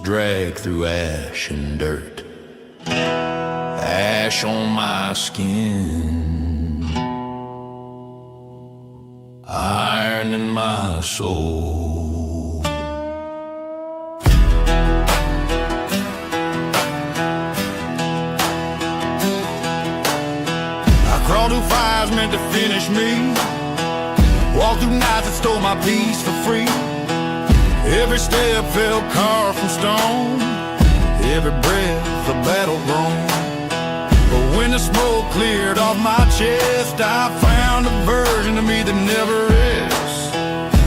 dragged through ash and dirt. Ash on my skin, iron in my soul. I crawled through fires meant to finish me, walked through nights that stole my peace for free. Every step felt carved from stone, every breath a battle grown. But when the smoke cleared off my chest, I found a version of me that never rests.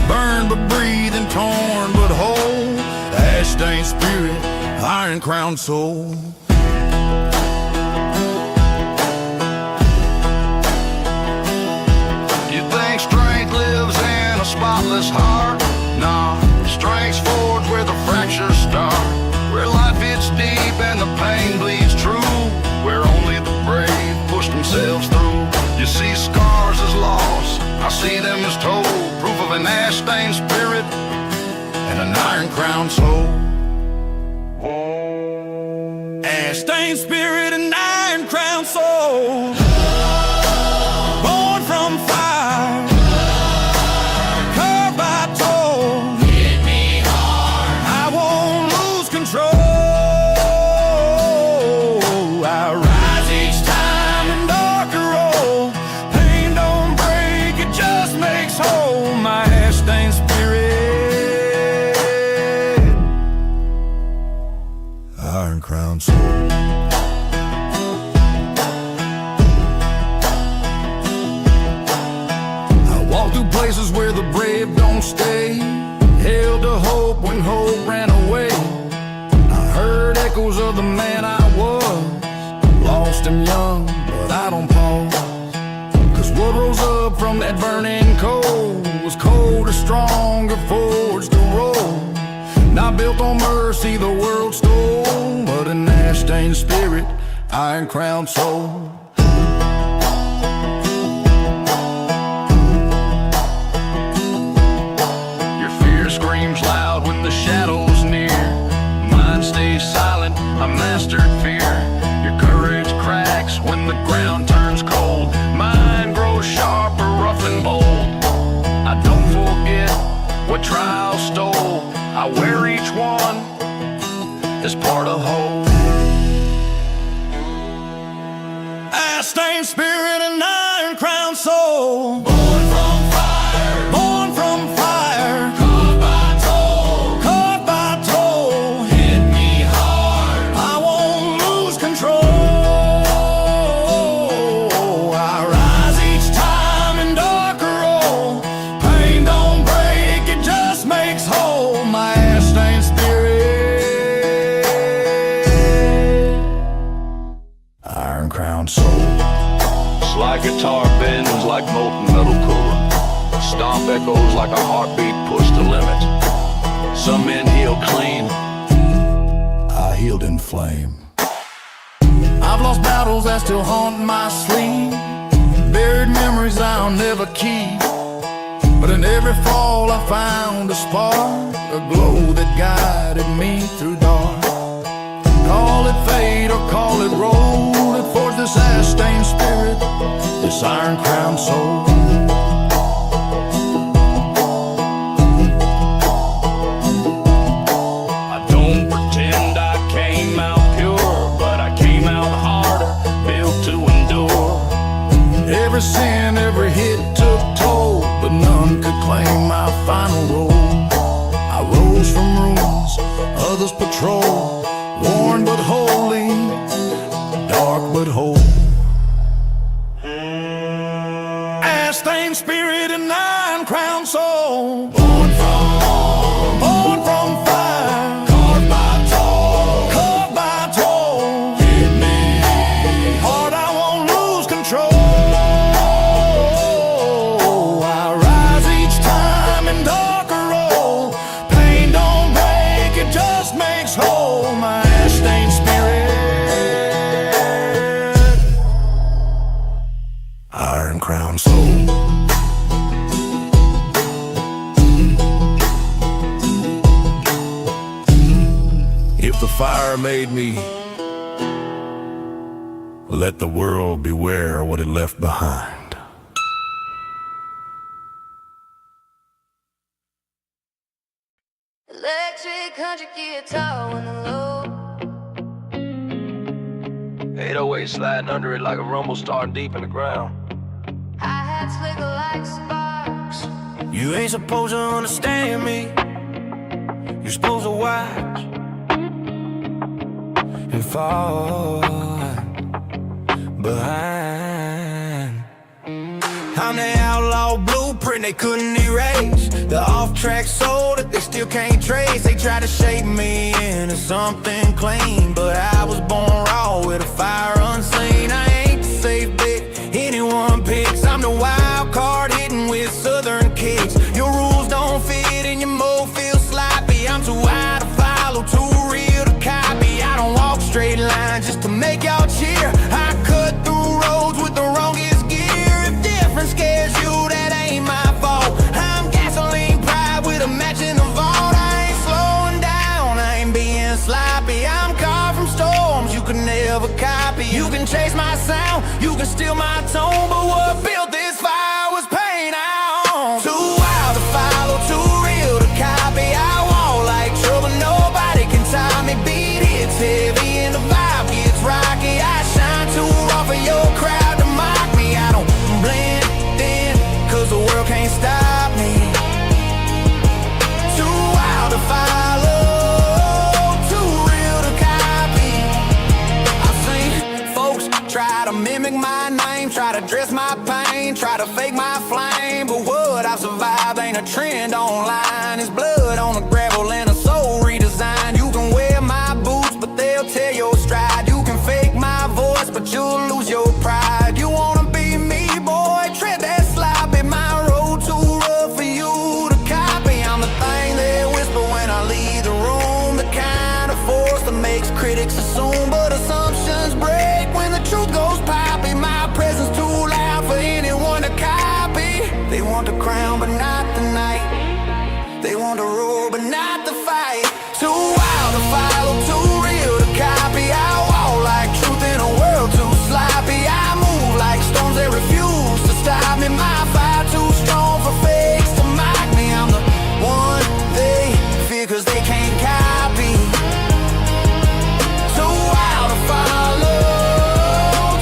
Burned but breathing, torn but whole, ash-stained spirit, iron-crowned soul. You think strength lives in a spotless heart? Nah, strength's forged where the fractures start, where life hits deep and the pain bleeds true, where only the brave push themselves through. You see scars as loss, I see them as told, proof of an ash-stained spirit and an iron-crowned soul. Ash-stained spirit and iron-crowned soul, born from fire, carved by toll. Hit me hard, I won't lose control. I rise each time in darker roll. Pain don't break, it just makes whole. My ash-stained spirit, iron-crowned soul. Places where the brave don't stay, held to hope when hope ran away. I heard echoes of the man I was, lost and young, but I don't pause. Cause what rose up from that burning coal was colder, stronger, forged to roll. Not built on mercy the world stole, but an ash-stained spirit, iron-crowned soul. Screams loud when the shadow's near. Mine stays silent, I mastered fear. Your courage cracks when the ground turns cold. Mine grows sharper, rough and bold. I don't forget what trial stole. I wear each one as part of whole. Ash-stained spirit and iron-crowned soul, born from fire, born from fire. Sly guitar bends like molten metal cooling. Stomp echoes like a heartbeat pushed to limit. Some men heal clean, I healed in flame. I've lost battles that still haunt my sleep, buried memories I'll never keep. But in every fall I found a spark, a glow that guided me through dark. Call it fate or call it roll, it forged this ash-stained spirit, this iron-crowned soul. I don't pretend I came out pure, but I came out harder, built to endure. Every sin, every hit took toll, but none could claim my final role. I rose from ruins, others patrol, worn but holy, dark but whole. Ash-stained spirit and iron-crowned soul, born from fire, carved by toll. Hit me hard, I won't lose control. I rise each time in darker roll. Pain don't break, it just makes whole. My ash-stained spirit, iron-crowned soul. If the fire made me, let the world beware what it left behind. Electric country guitar on the low. 808 sliding under it like a rumble starting deep in the ground. Hi-hats flicker like sparks. You ain't supposed to understand me. You're supposed to watch and fall behind. I'm the outlaw blueprint they couldn't erase. The off-track soul that they still can't trace. They try to shape me into something clean, but I was born raw with a fire unseen. I ain't the safe bet anyone picks. I'm the wild card hitting with southern kicks. Your rules don't fit and your mo feels sloppy. I'm too wide to follow, too real to copy. I don't walk straight lines just to make y'all cheer. I cut through roads with the wrongest gear. If difference scares you, that ain't my fault. I'm gasoline pride with a match in the vault. I ain't slowing down, I ain't being sloppy. I'm carved from storms you can never copy. You can chase my sound, you can steal my tone, but what built this fire was pain on. Too wild to follow, too real to copy. I walk like trouble, nobody can tie me. Beat hits heavy and the vibe gets rocky. I shine too raw for your crowd to mock me. I don't blend in, cause the world can't stop me. Too wild to follow, too real to copy. I've seen folks try to mimic my name, try to dress my pain, try to fake my flame, but what I've survived ain't a trend online. It's blood on the gravel and a soul redesign. You can wear my boots, but they'll tear your stride. You can fake my voice, but you'll lose your pride. You wanna be me, boy, tread that sloppy. My road too rough for you to copy. I'm the thing they whisper when I leave the room, the kind of force that makes critics assume, but assumptions break when the truth goes poppy. My presence too loud for anyone to copy. They want the crown, but not the night. They want the roar, but not the fight. Too wild to follow, too real to copy. I walk like truth in a world too sloppy. I move like storms that refuse to stop me. My fire too strong for fakes to mock me. I'm the one they fear cause they can't copy. Too wild to follow,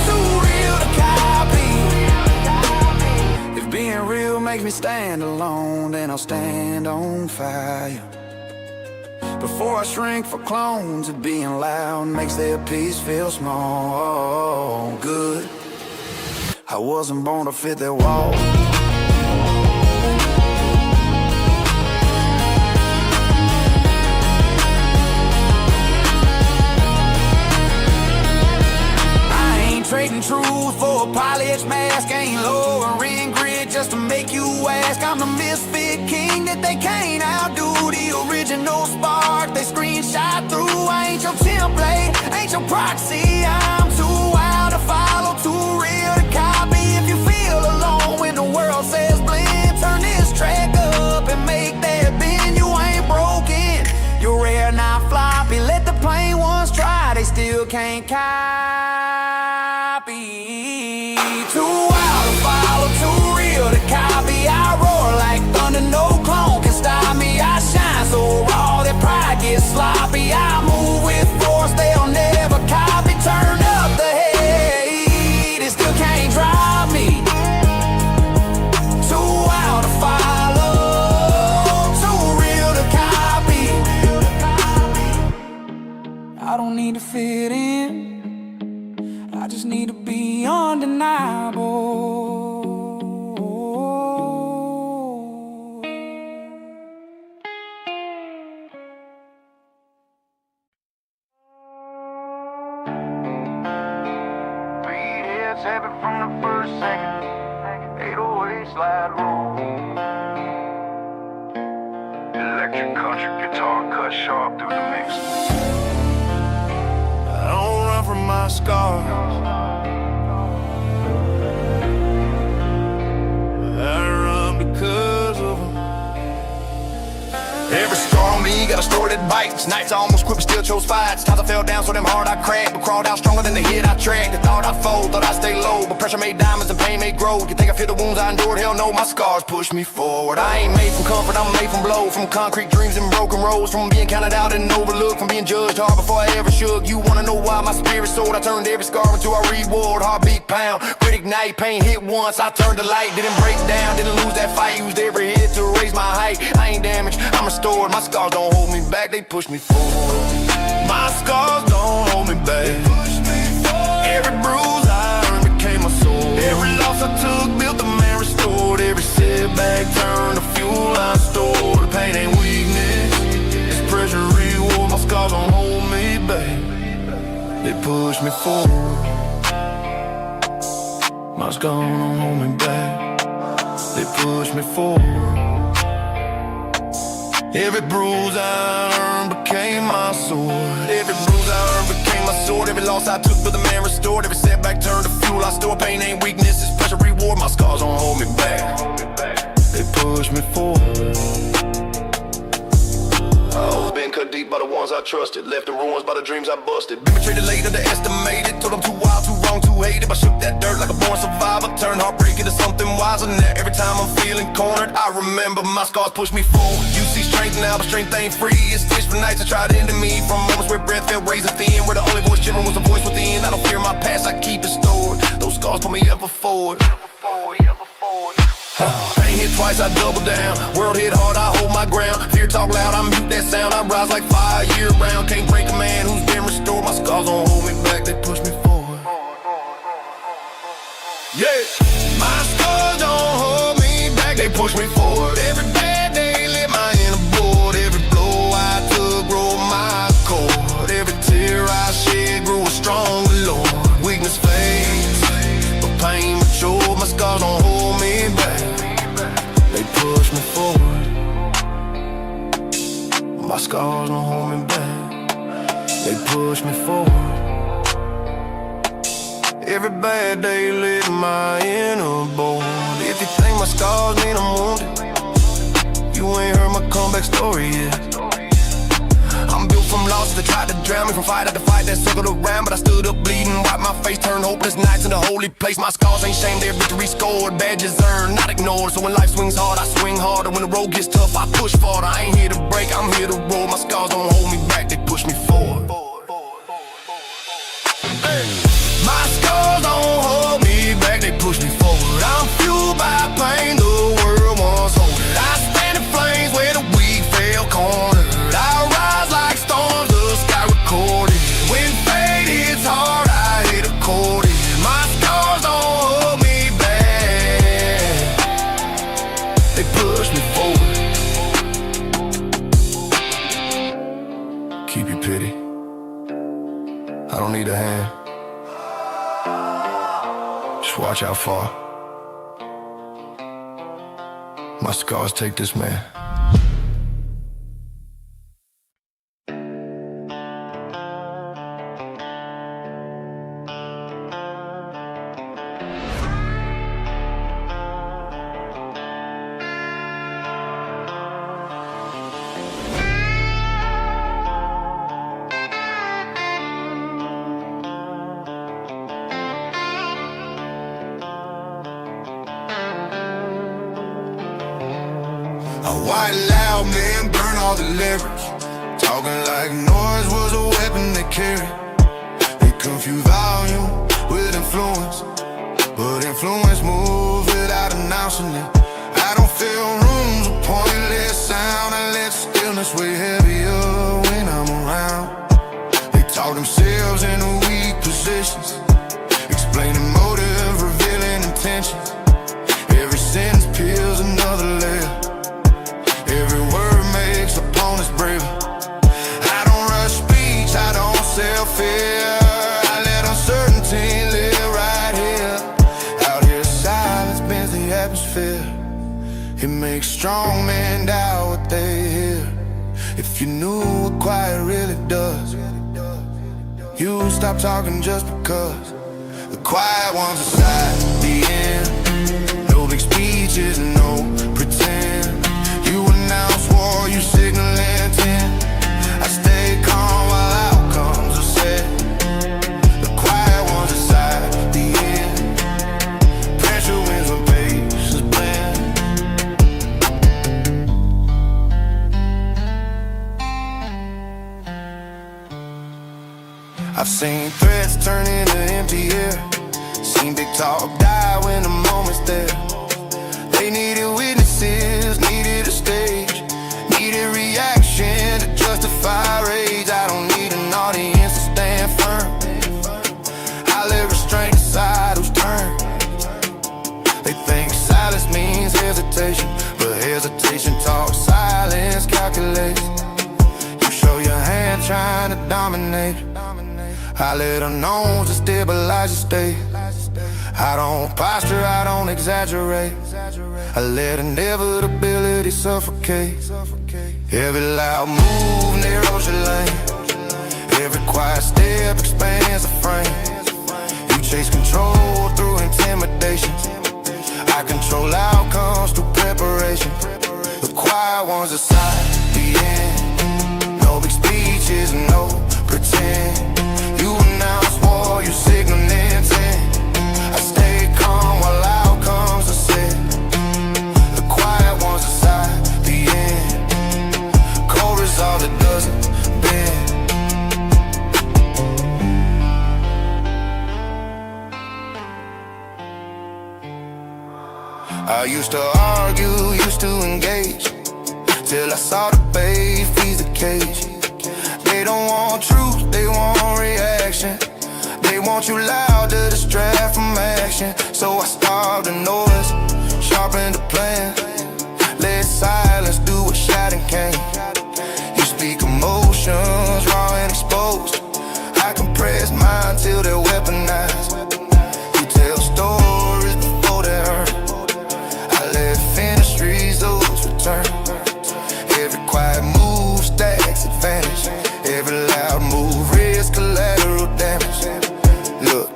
too real to copy. If being real makes me stand alone, then I'll stand on fire. Before I shrink for clones of being loud makes their peace feel small. Good, I wasn't born to fit their wall. I ain't trading truth for a polished mask. Ain't lowering grit just to make you ask. I'm the misfit king that they can't outdo. The original spark they screenshot through. I ain't your template, ain't your proxy. I'm too wild to follow, too real to copy. If you feel alone when the world says blend, turn this track up and make that bend. You ain't broken, you're rare, not floppy. Let the plain ones try, they still can't copy. Too wild to follow, too real to copy. I roar like thunder, no clone can stop me. I shine so raw that pride gets sloppy. I move with force they'll never copy. Turn up the hate, it still can't drop me. Too wild to follow, too real to copy. I don't need to fit in, I just need to be undeniable. Heavy from the first second, 808 slide roll. Electric country guitar cut sharp through the mix. I don't run from my scars, I run because of them. Every strong me got a story to bites. Nights I almost quit but still chose fights. Times I fell down so damn hard I cracked, but crawled out stronger than the hit I tracked. I thought I'd fold, thought I'd stay low, but pressure made diamonds and pain made grow. You think I feel the wounds I endured? Hell no, my scars push me forward. I ain't made from comfort, I'm made from blow. From concrete dreams and broken roads, from being counted out and overlooked, from being judged hard before I ever shook. You wanna know why my spirit soared? I turned every scar into a reward. Heartbeat pound, critic night, pain hit once. I turned the light, didn't break down, didn't lose that fight. Used every hit to raise my height. I ain't damaged, I'm restored. My scars don't hold me back, they push me forward. My scars don't hold me back. Every bruise I earned became a sword. Every loss I took built the man restored. Every setback turned to fuel I stored. The pain ain't weakness, it's pressure reward. My scars don't hold me back, they push me forward. My scars don't hold me back, they push me forward. Every bruise I earned became my sword. Every bruise I earned became my sword. Every loss I took for the man restored. Every setback turned to fuel I store. Pain ain't weakness, it's pressure reward. My scars don't hold me back, they push me forward. Oh, been cut deep by the ones I trusted, left in ruins by the dreams I busted. Been betrayed, late, underestimated, told I'm too wild, too wrong, too hated. I shook that dirt like a born survivor, turned heartbreak into something wiser than that. Every time I'm feeling cornered, I remember my scars push me forward. You see strength now, but strength ain't free. It's stitched for nights that tried to end me. From moments where breath felt razor thin, where the only voice shivering was the voice within. I don't fear my past, I keep it stored. Those scars pull me ever forward. Pain hit twice, I double down. World hit hard, I hold my ground. Fear talk loud, I mute that sound. I rise like fire year round. Can't break a man who's been restored. My scars don't hold me back, they push me forward. Yeah, my scars don't hold me back, they push me forward. Every bad day lit my inner board. Every blow I took broke my cord. Every tear I shed grew a stronger Lord. Weakness fades, but pain matured. My scars don't hold me back, they push me forward. My scars don't hold me back, they push me forward. Every bad day lit my inner board. If you think my scars mean I'm wounded, you ain't heard my comeback story yet. I'm built from losses that tried to drown me, from fight after fight that circled around. But I stood up bleeding, wiped my face, turned hopeless nights into holy place. My scars ain't shame, they're victory scored. Badges earned, not ignored. So when life swings hard, I swing harder. When the road gets tough, I push farther. I ain't here to break, I'm here to roll. My scars don't hold me back, they push me forward. My scars don't hold me back, they push me forward. I'm fueled by pain, the world once holding. I stand in flames where the weak fell cornered. I rise like storms, the sky recorded. When fate hits hard, I hit a chord. My scars don't hold me back, they push me forward. Keep your pity, I don't need a hand. Just watch how far my scars take this man. A white loud man burn all the lyrics, talking like noise was a weapon they carried. They confuse volume with influence, but influence moves without announcing it. I don't fill rooms with pointless sound. I let stillness weigh heavier when I'm around. They talk themselves into weak positions, explaining motive, revealing intentions. Every sentence peels another layer. Every word makes opponents braver. I don't rush speech, I don't sell fear. I let uncertainty live right here. Out here silence bends the atmosphere. It makes strong men doubt what they hear. If you knew what quiet really does, you stop talking just because. The quiet ones aside, the end. No big speeches, no pretend. You announce war, you signal intent. I I've seen threats turn into empty air, seen big talk die when the moment's there. They needed witnesses, needed a stage, needed reaction to justify rage. I don't need an audience to stand firm. I let restraint decide whose turn. They think silence means hesitation, but hesitation talks silence calculates. You show your hand trying to dominate, I let them know to stabilize your state. I don't posture, I don't exaggerate, I let inevitability suffocate. Every loud move narrows your lane, every quiet step expands the frame. You chase control through intimidation, I control outcomes through preparation. The quiet ones aside, the end. No big speeches, no pretend. You announce war, you signal intent. I stay calm while outcomes are set. The quiet ones aside, the end. Cold resolve that doesn't bend. I used to argue, used to engage, till I saw the babe feeds the cage. They don't want truth, they want reaction. They want you loud to distract from action. So I starved the noise, sharpened the plan, let silence do what shouting can. You speak emotions, raw and exposed. I compress mine till they're weaponized. You tell stories before they're heard, I let finished results return. Every quiet move stacks advantage, every loud move risks collateral damage. Look,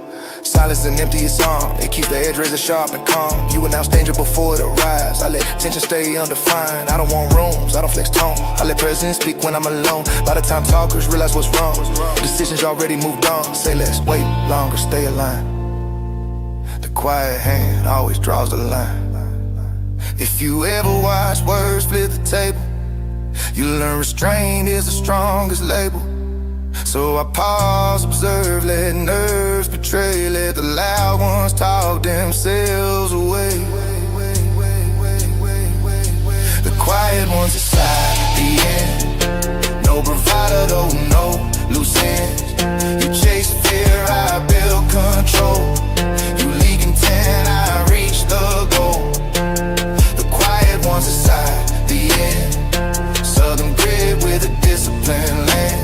silence is an emptiest song, it keeps the edge razor sharp and calm. You announce danger before it arrives, I let tension stay undefined. I don't want rooms, I don't flex tone, I let presence speak when I'm alone. By the time talkers realize what's wrong, decisions already moved on. Say less, wait longer, stay aligned. The quiet hand always draws the line. If you ever watch words flip the table, you learn restraint is the strongest label. So I pause, observe, let nerves betray, let the loud ones talk themselves away. The quiet ones aside, the end. No bravado, no loose ends. You chase fear, I build control. You leak intent, I reach the goal. The quiet ones aside, the end. Southern grit with a disciplined lens.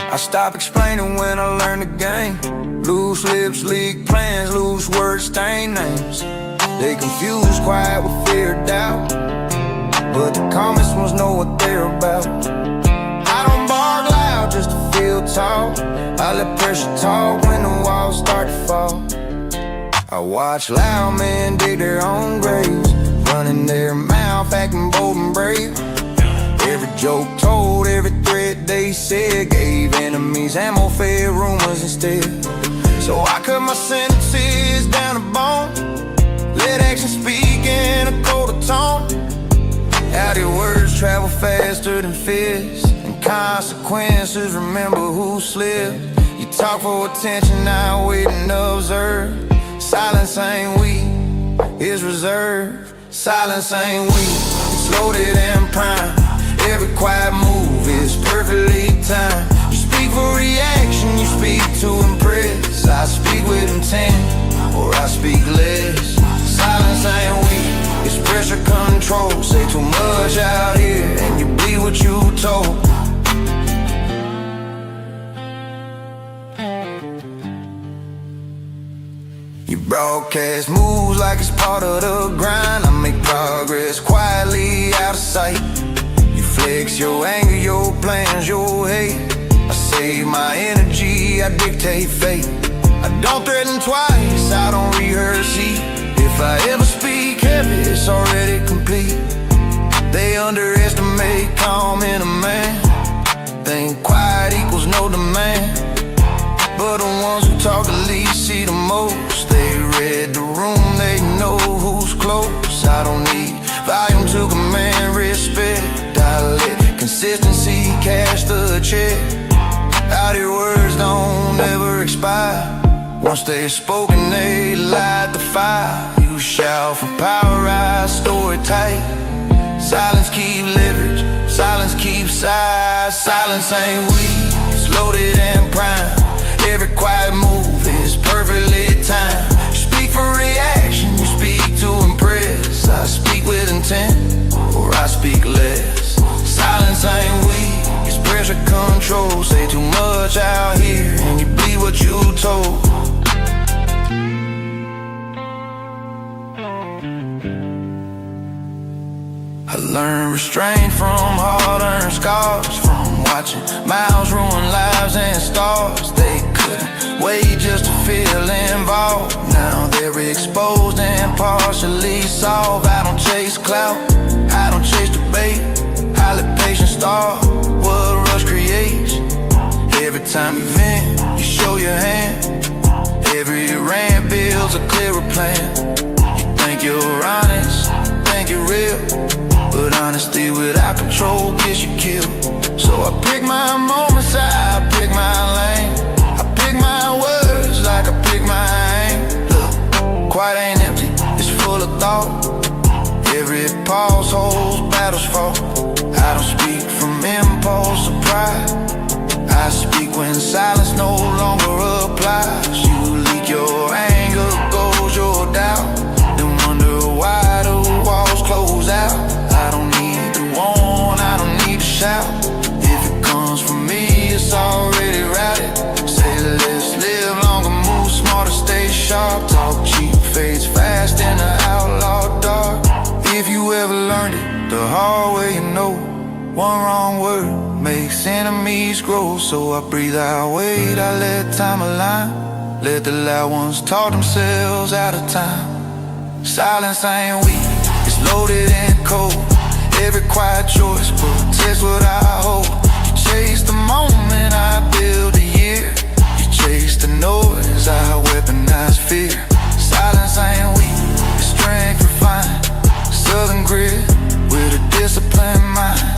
I stop explaining when I learn the game. Loose lips leak plans, loose words stain names. They confuse quiet with fear, doubt, but the calmest ones know what they're about. I don't bark loud just to feel tall, I let pressure talk when the walls start to fall. I watch loud men dig their own graves, running their mouth, acting bold and brave. Every joke told, every threat they said, gave enemies ammo, fed rumors instead. So I cut my sentences down to bone, let action speak in a colder tone. Out your words travel faster than fists, and consequences remember who slipped. You talk for attention, now wait and observe. Silence ain't weak, it's reserved. Silence ain't weak, it's loaded and prime. Every quiet move is perfectly timed. You ain't weak, it's pressure control. Say too much out here and you bleed what you told. You broadcast moves like it's part of the grind. I make progress quietly out of sight. You flex your anger, your plans, your hate. I save my energy, I dictate fate. I don't threaten twice, I don't rehearse heat. If I ever speak heavy, it's already complete. They underestimate calm in a man. Think quiet equals no demand. But the ones who talk the least see the most. They read the room, they know who's close. I don't need volume to command respect. I let consistency cash the check. Out here words don't ever expire. Once they're spoken, they light the fire. You shout for power, I store it tight. Silence keep leverage, silence keeps size. Silence ain't weak, it's loaded and prime. Every quiet move is perfectly timed. You speak for reaction, you speak to impress. I speak with intent, or I speak less. Silence ain't weak, it's pressure control. Say too much out here and you bleed what you told. I learned restraint from hard-earned scars, from watching miles ruin lives and stars. They couldn't wait just to feel involved. Now they're exposed and partially solved. I don't chase clout, I don't chase debate. I let patience starve what rush creates. Every time you vent, you show your hand. Every rant builds a clearer plan. You think you're honest, think you're real, but honesty without control gets you killed. So I pick my moments, I pick my lane. I pick my words like I pick my aim. Look, quiet ain't empty, it's full of thought. Every pause holds battles fought. I don't speak from impulse or pride. I speak when silence no longer applies. You leak your anger, goes your doubt, then wonder why the walls close out. I don't need to warn, I don't need to shout. If it comes from me, it's already routed. Say let's live longer, move smarter, stay sharp. Talk cheap, fades fast in the outlaw dark. If you ever learned it the hard way, you know one wrong word makes enemies grow. So I breathe, I wait, I let time align. Let the loud ones talk themselves out of time. Silence ain't weak, it's loaded and cold. Every quiet choice protects what I hold. You chase the moment, I build a year. You chase the noise, I weaponize fear. Silence ain't weak, it's strength refined. Southern grit with a disciplined mind.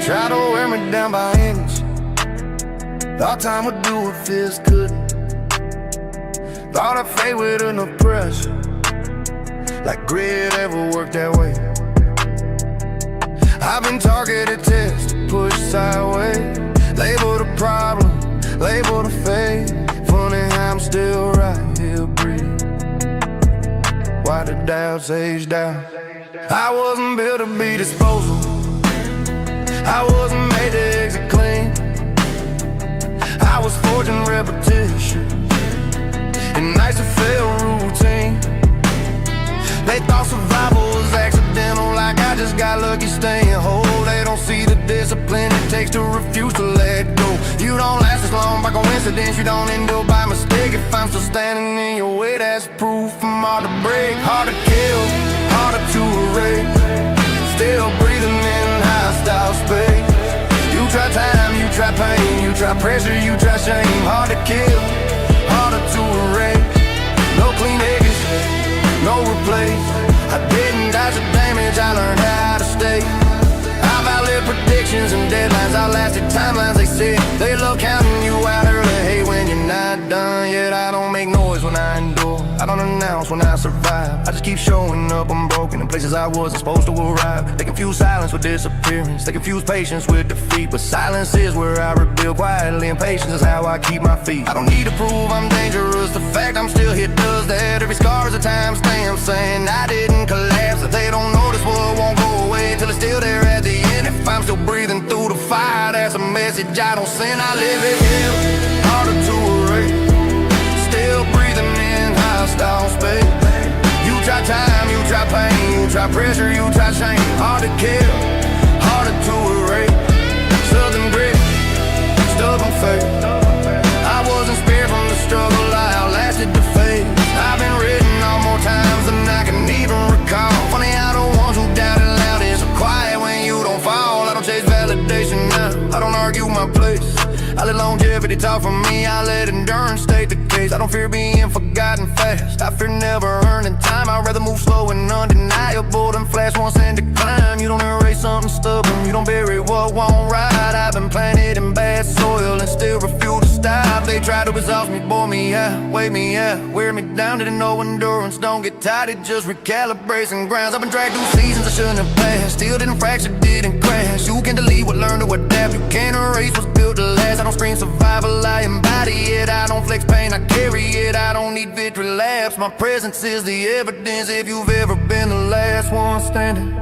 Try to wear me down by inch. Thought time would do what fears couldn't. Thought I'd fade with enough pressure, like grit ever worked that way. I've been targeted, tested, pushed sideways. Labeled a problem, labeled a fate. Funny how I'm still right here breathing. Why the doubts aged out? I wasn't built to be disposable. I wasn't made to exit clean. I was forging repetition and nights that felt routine. They thought survival was accidental, like I just got lucky staying whole. They don't see the discipline it takes takes to refuse to let go. You don't last as long by coincidence, you don't end up by mistake. If I'm still standing in your way, that's proof I'm hard to break. Hard to kill, harder to erase. Still breathing in hostile space. You try time, you try pain, you try pressure, you try shame. Hard to kill, harder to erase. No clean edges, no replace. I didn't dodge the damage, I learned how to stay. I've outlived predictions and deadlines, outlasted timelines, they say. They love counting you out early, hey, when you're not done yet. I don't make noise when I endure, I don't announce when I survive. I just keep showing up unbroken in places I wasn't supposed to arrive. They confuse silence with disappearance, they confuse patience with defeat. But silence is where I rebuild quietly, and patience is how I keep my feet. I don't need to prove I'm dangerous, the fact I'm still here does that. Every scar is a timestamp saying I didn't collapse. If they don't notice, well, it won't go away till it's still there at the end. If I'm still breathing through the fire, that's a message I don't send. I live it here, harder to erase. Still breathing in hostile space. You try time, you try pain, you try pressure, you try shame. Hard to kill, harder to erase. Southern grit, stubborn faith. I wasn't spared from the struggle, I outlasted the fate. I've been written on more times than I can even recall. Funny how the ones who doubted loud is so quiet when you don't fall. I don't chase validation now, I don't argue my place. I let longevity talk for me, I let endurance state the case. I don't fear being forgotten fast, I fear never earning time. I'd rather move slow and undeniable than flash once and decline. You don't erase something stubborn, you don't bury what won't ride. I've been planted in bad soil and still refuse to stop. They try to exhaust me, bore me out, weigh me out, wear me down. Didn't know endurance don't get tired, it just recalibrates and grounds. I've been dragged through seasons I shouldn't have passed, still didn't fracture, didn't crash. You can delete what learned to adapt, you can't erase what's built to last. I don't scream survival, I embody it. I don't flex pain, I carry it. I don't need victory laps, my presence is the evidence. If you've ever been the last one standing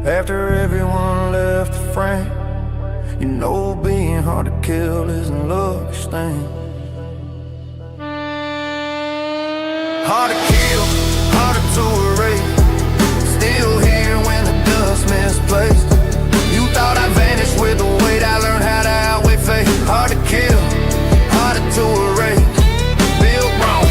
after everyone left the frame, you know being hard to kill isn't lucky thing. Hard to kill, harder to erase. Still here when the dust misplaced. You thought I vanished with the weight, I learned how to outweigh fate. Hard to kill, harder to erase. Built wrong,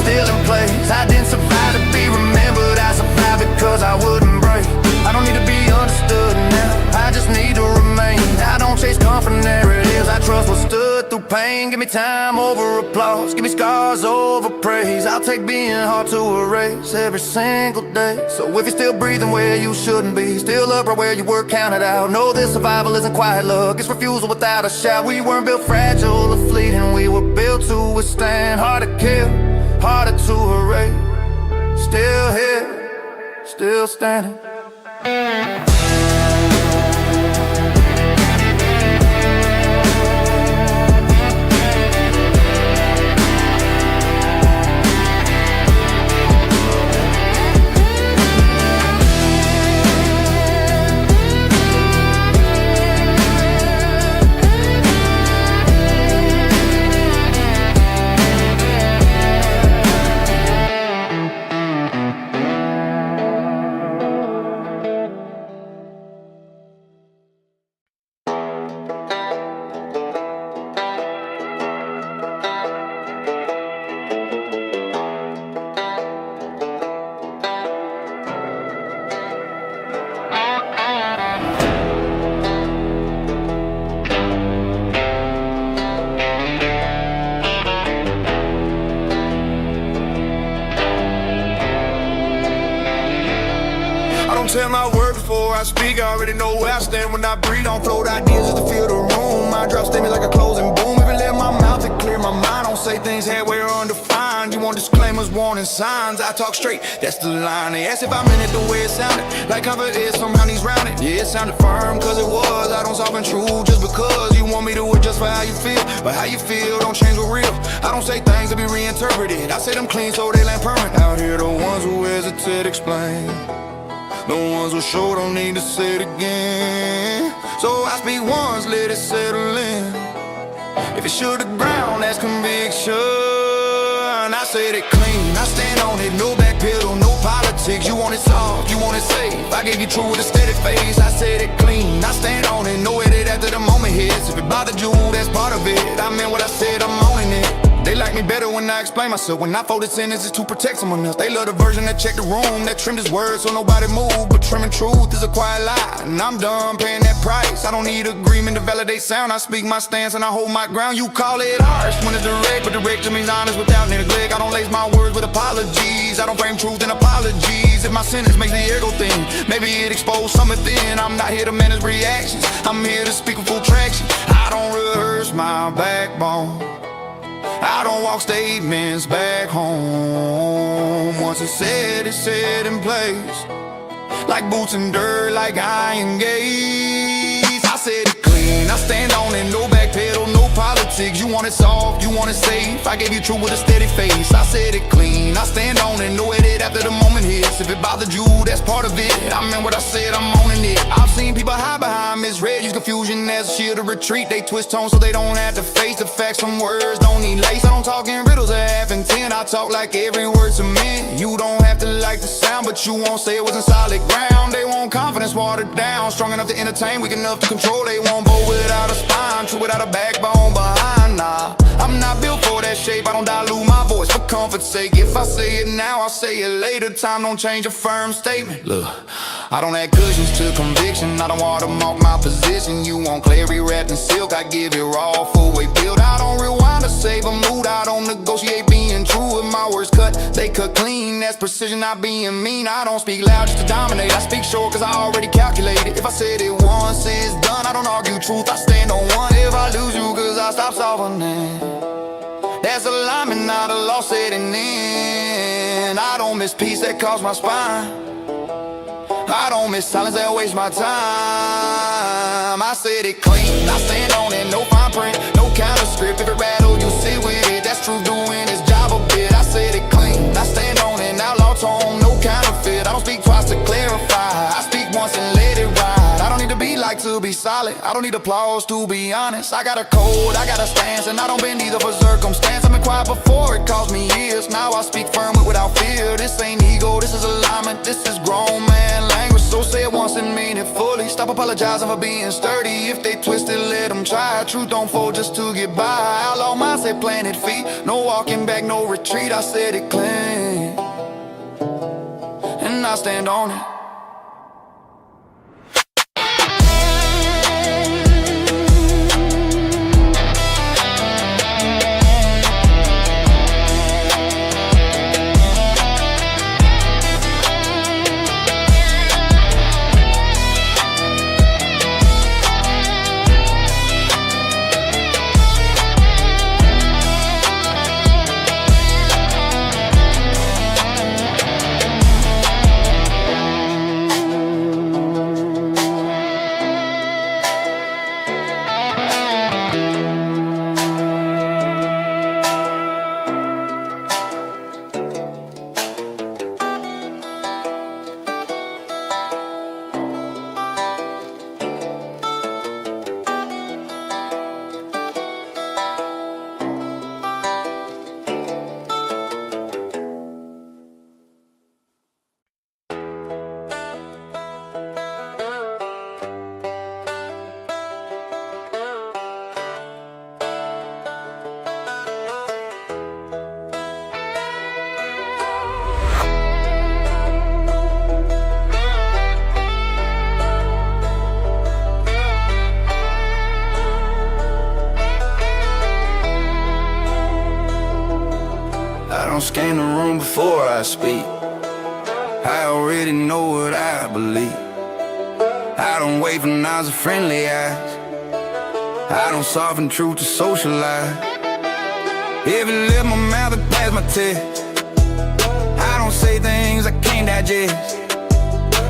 still in place. I didn't survive to be remembered, I survived because I wouldn't break. I don't need to be understood now, I just need to remain. I don't chase comfort narratives, I trust what stood through pain. Give me time over applause, give me scars over praise. I'll take being hard to erase every single day. So if you're still breathing where you shouldn't be, still up right where you were counted out, know this survival isn't quiet luck, it's refusal without a shout. We weren't built fragile or fleeting, we were built to withstand. Hard to kill, harder to erase. Still here, still standing. Tell my word before I speak, I already know where I stand when I breathe. Don't float ideas just to fill the room. My drop statements like a closing boom. If it let my mouth to clear my mind, don't say things halfway or undefined. You want disclaimers, warning signs. I talk straight, that's the line. They asked if I meant it the way it sounded, like comfort is somehow he's rounded. Yeah, it sounded firm, cause it was. I don't soften true just because you want me to adjust for how you feel. But how you feel don't change what's real. I don't say things to be reinterpreted, I say them clean so they land permanent. Out here the ones who hesitate explain, the ones who show don't need to say it again. So I speak once, let it settle in. If it should the ground, that's conviction. I say it clean, I stand on it, no back pedal, no politics. politics. You want it soft, you want it safe. I gave you true with a steady face. I said it clean, I stand on it. No edit after the moment hits. If it bothered you, that's part of it. I meant what I said, I'm owning it. They like me better when I explain myself. When I fold the sentences to protect someone else. They love the version that checked the room, that trimmed his words so nobody move. But trimming truth is a quiet lie, and I'm done paying that price. I don't need agreement to validate sound. I speak my stance and I hold my ground. You call it harsh when it's direct, but direct just means honest without neglect. I don't lace my words with apologies. I don't frame truth in apologies. If my sentence makes the ego thing, maybe it exposed something thin. I'm not here to manage reactions, I'm here to speak with full traction. I don't rehearse my backbone, I don't walk statements back home. Once it's set in place, like boots and dirt, like iron gates. I said it clean, I stand on it, no back pedal, no politics. You want it soft, you want it safe. I gave you truth with a steady face. I said it clean, I stand on it, no edit after the moment hits. If it bothered you, that's part of it. I meant what I said, I'm owning it. I've seen people hide behind misread, use confusion as a shield to retreat. They twist tone so they don't have to face the facts. Some words don't need lace. I don't talk in riddles at half and 10. I talk like every word's a mint. You don't have to like the sound, but you won't say it wasn't solid ground. They want confidence watered down, strong enough to entertain, weak enough to control. They want bold without a spine, true without a backbone behind. Nah, I'm not built for that shape. I don't dilute my voice for comfort's sake. If I say it now, I'll say it later. Time don't change a firm statement. Look, I don't add cushions to conviction. I don't watermark my position. You want clarity wrapped in silk, I give it raw, full weight build. I don't rewind to save a mood. I don't negotiate being true. With my words cut, they cut clean. That's precision, not being mean. I don't speak loud just to dominate. I speak short cause I already calculated. If I said it once, it's done. I don't argue truth, I stand on one. If I lose you cause I stop softening, that's alignment, not a loss setting in. I don't miss peace that caused my spine. I don't miss silence that wastes my time. I said it clean, I stand on it, no fine print, no counter script. If it rattle, you sit with it, that's truth doing its job a bit. I said it clean, I stand on it, outlaw tone, no counterfeit. I don't speak twice to clarify, I speak once and let it ride. I don't need to be like to be solid, I don't need applause to be honest. I got a code, I got a stance, and I don't bend either for circumstance. I've been quiet before, it cost me years. Now I speak firm without fear. This ain't ego, this is alignment, this is grown man language. So say it once and mean it fully. Stop apologizing for being sturdy. If they twist it, let them try. Truth don't fold just to get by. Outlaw mindset, planted feet, no walking back, no retreat. I said it clean, and I stand on it. I don't scan the room before I speak. I already know what I believe. I don't wait for nods or friendly eyes. I don't soften truth to socialize. If it lift my mouth, it pass my test. I don't say things I can't digest.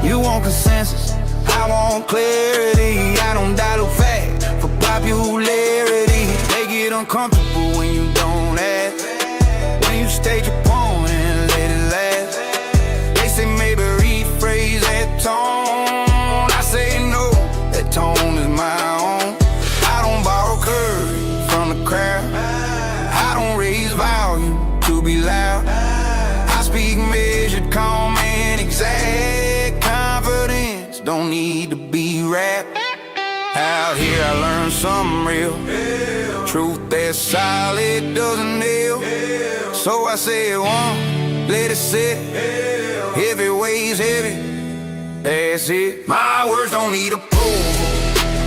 You want consensus, I want clarity. I don't dilute fact for popularity. They get uncomfortable when you don't ask. When you stage your point and let it last. They say maybe rephrase that tone. I say no, that tone is my own. I don't borrow courage from the crowd. I don't raise volume to be loud. I speak measured, calm and rap. Out here I learned something real. Truth that's solid doesn't heal. So I say it once, let it sit. Heavy weighs heavy, that's it. My words don't need approval.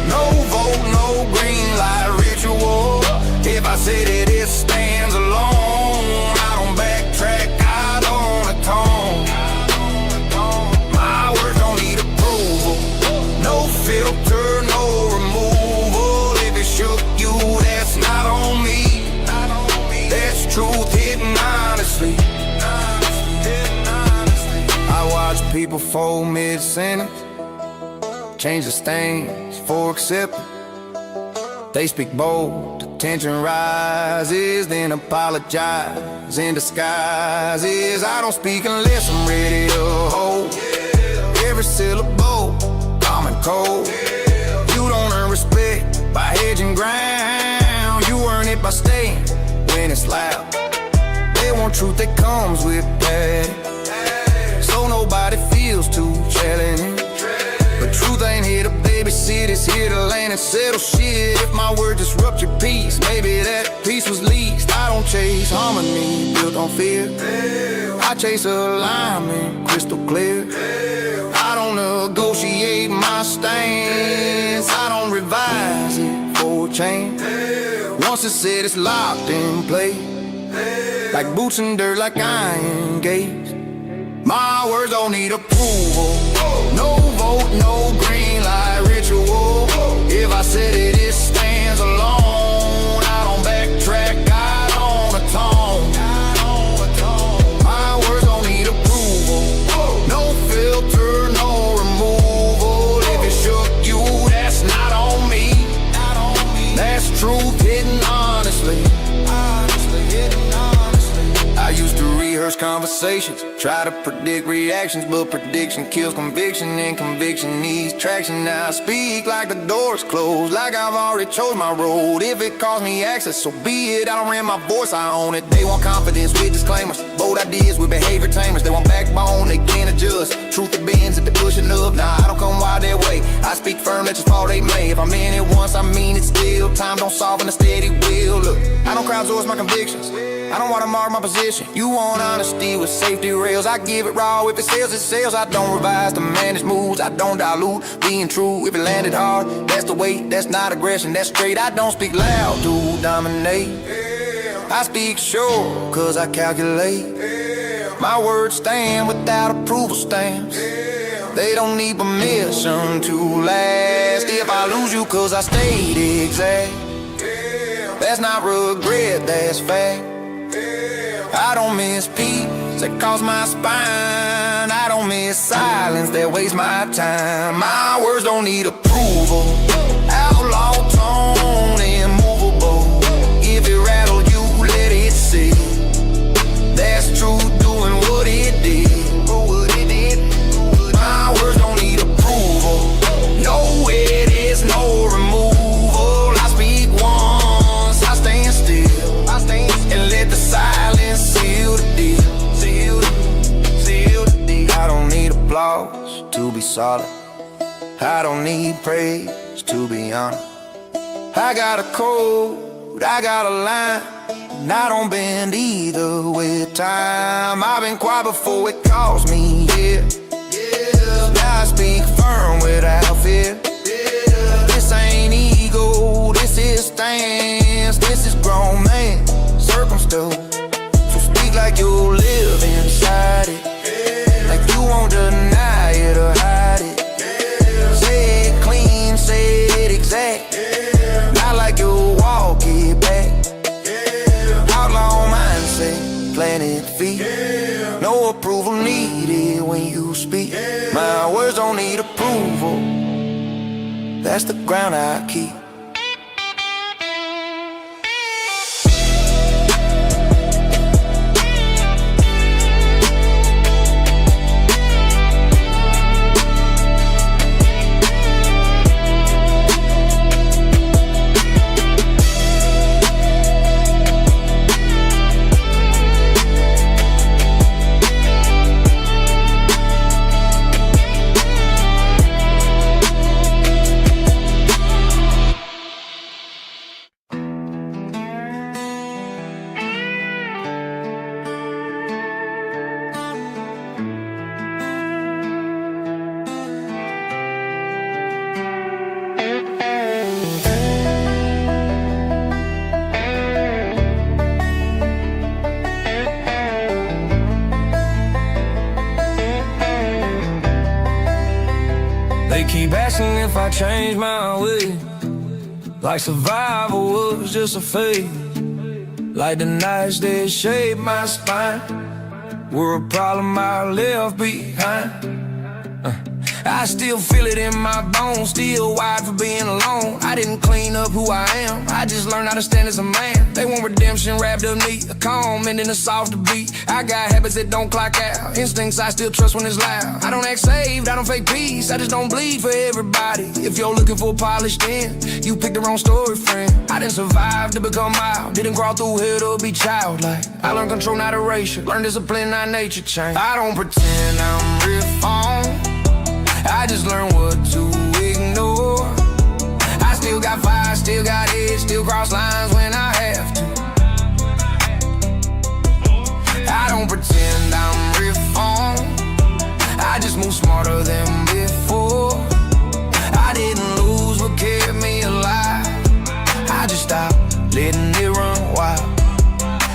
No vote, no green light ritual. If I say that it stands alone, I don't backtrack, I don't atone. My words don't need approval. No filter, no removal. If it shook you, that's not on me. That's truth hitting honestly. I watch people fold mid-sentence, change the stance for acceptance. They speak bold, the tension rises, then apologize in disguises. I don't speak unless I'm ready to hold every syllable, calm and cold. You don't earn respect by hedging ground. You earn it by staying when it's loud. They want truth that comes with that, so nobody feels too challenging. But truth ain't here to babysit, it's here to land and settle shit. If my word disrupt your peace, maybe that peace was least. I don't chase harmony built on fear, I chase alignment crystal clear. I don't negotiate my stance, I don't revise it for change. Once it's said, it's locked in place, like boots in dirt, like iron gates. My words don't need approval. No vote, no green light ritual. If I said it, it stands alone. I don't backtrack, I don't atone. My words don't need approval. No filter, no removal. If it shook you, that's not on me. That's truth hitting honestly. I used to rehearse conversations, try to predict reactions, but prediction kills conviction, and conviction needs traction. Now I speak like the door's closed, like I've already chose my road. If it costs me access, so be it. I don't rent my voice, I own it. They want confidence with disclaimers, bold ideas with behavior tamers. They want backbone, they can't adjust. Truth that bends if they're pushing up. Nah, I don't come wild that way. I speak firm, let your fall they may. If I'm in it once, I mean it still. Time don't solve in a steady will. Look, I don't crowdsource my convictions, I don't watermark my position. You want honesty with safety rails, I give it raw. If it sells, it sells. I don't revise to manage moves, I don't dilute being true. If it landed hard, that's the way. That's not aggression, that's straight. I don't speak loud to dominate, I speak sure, cause I calculate. My words stand without approval stamps, they don't need permission to last. If I lose you cause I stayed exact, that's not regret, that's fact. I don't miss peace that calls my spine, I don't miss silence that wastes my time. My words don't need approval. Outlaw tone, immovable. If it rattle you, let it sit. That's truth doing what it did. My words don't need approval. No edits, no removal. I speak once, I stand still, and let the silence seal the deal. I don't need applause to be solid, I don't need praise to be honest. I got a code, I got a line, and I don't bend either with time. I've been quiet before it cost me, yeah. Now I speak firm without fear. This ain't ego, this is stance. This is grown man circumstance. So speak like you live inside it, like you won't deny it or hide it. Say it clean, say it exact, not like you walk it back. Outlaw mindset, planted feet, no approval needed when you speak. My words don't need approval, that's the ground I keep. keep asking if I change my way, like survival was just a phase. Like the nights that shaped my spine were a problem I left behind. I still feel it in my bones, still wired for being alone. I didn't clean up who I am, I just learned how to stand as a man. They want redemption wrapped up neat, a calm and then a softer beat. I got habits that don't clock out, instincts I still trust when it's loud. I don't act saved, I don't fake peace, I just don't bleed for everybody. If you're looking for polish, then you picked the wrong story, friend. I didn't survive to become mild, didn't crawl through hell to be childlike. I learned control, not erasure, learned discipline, not nature change. I don't pretend I'm reformed, I just learned what to ignore. I still got fire, still got edge, still cross lines when I have to. I don't pretend I'm reformed, I just move smarter than before. I didn't lose what kept me alive, I just stopped letting it run wild.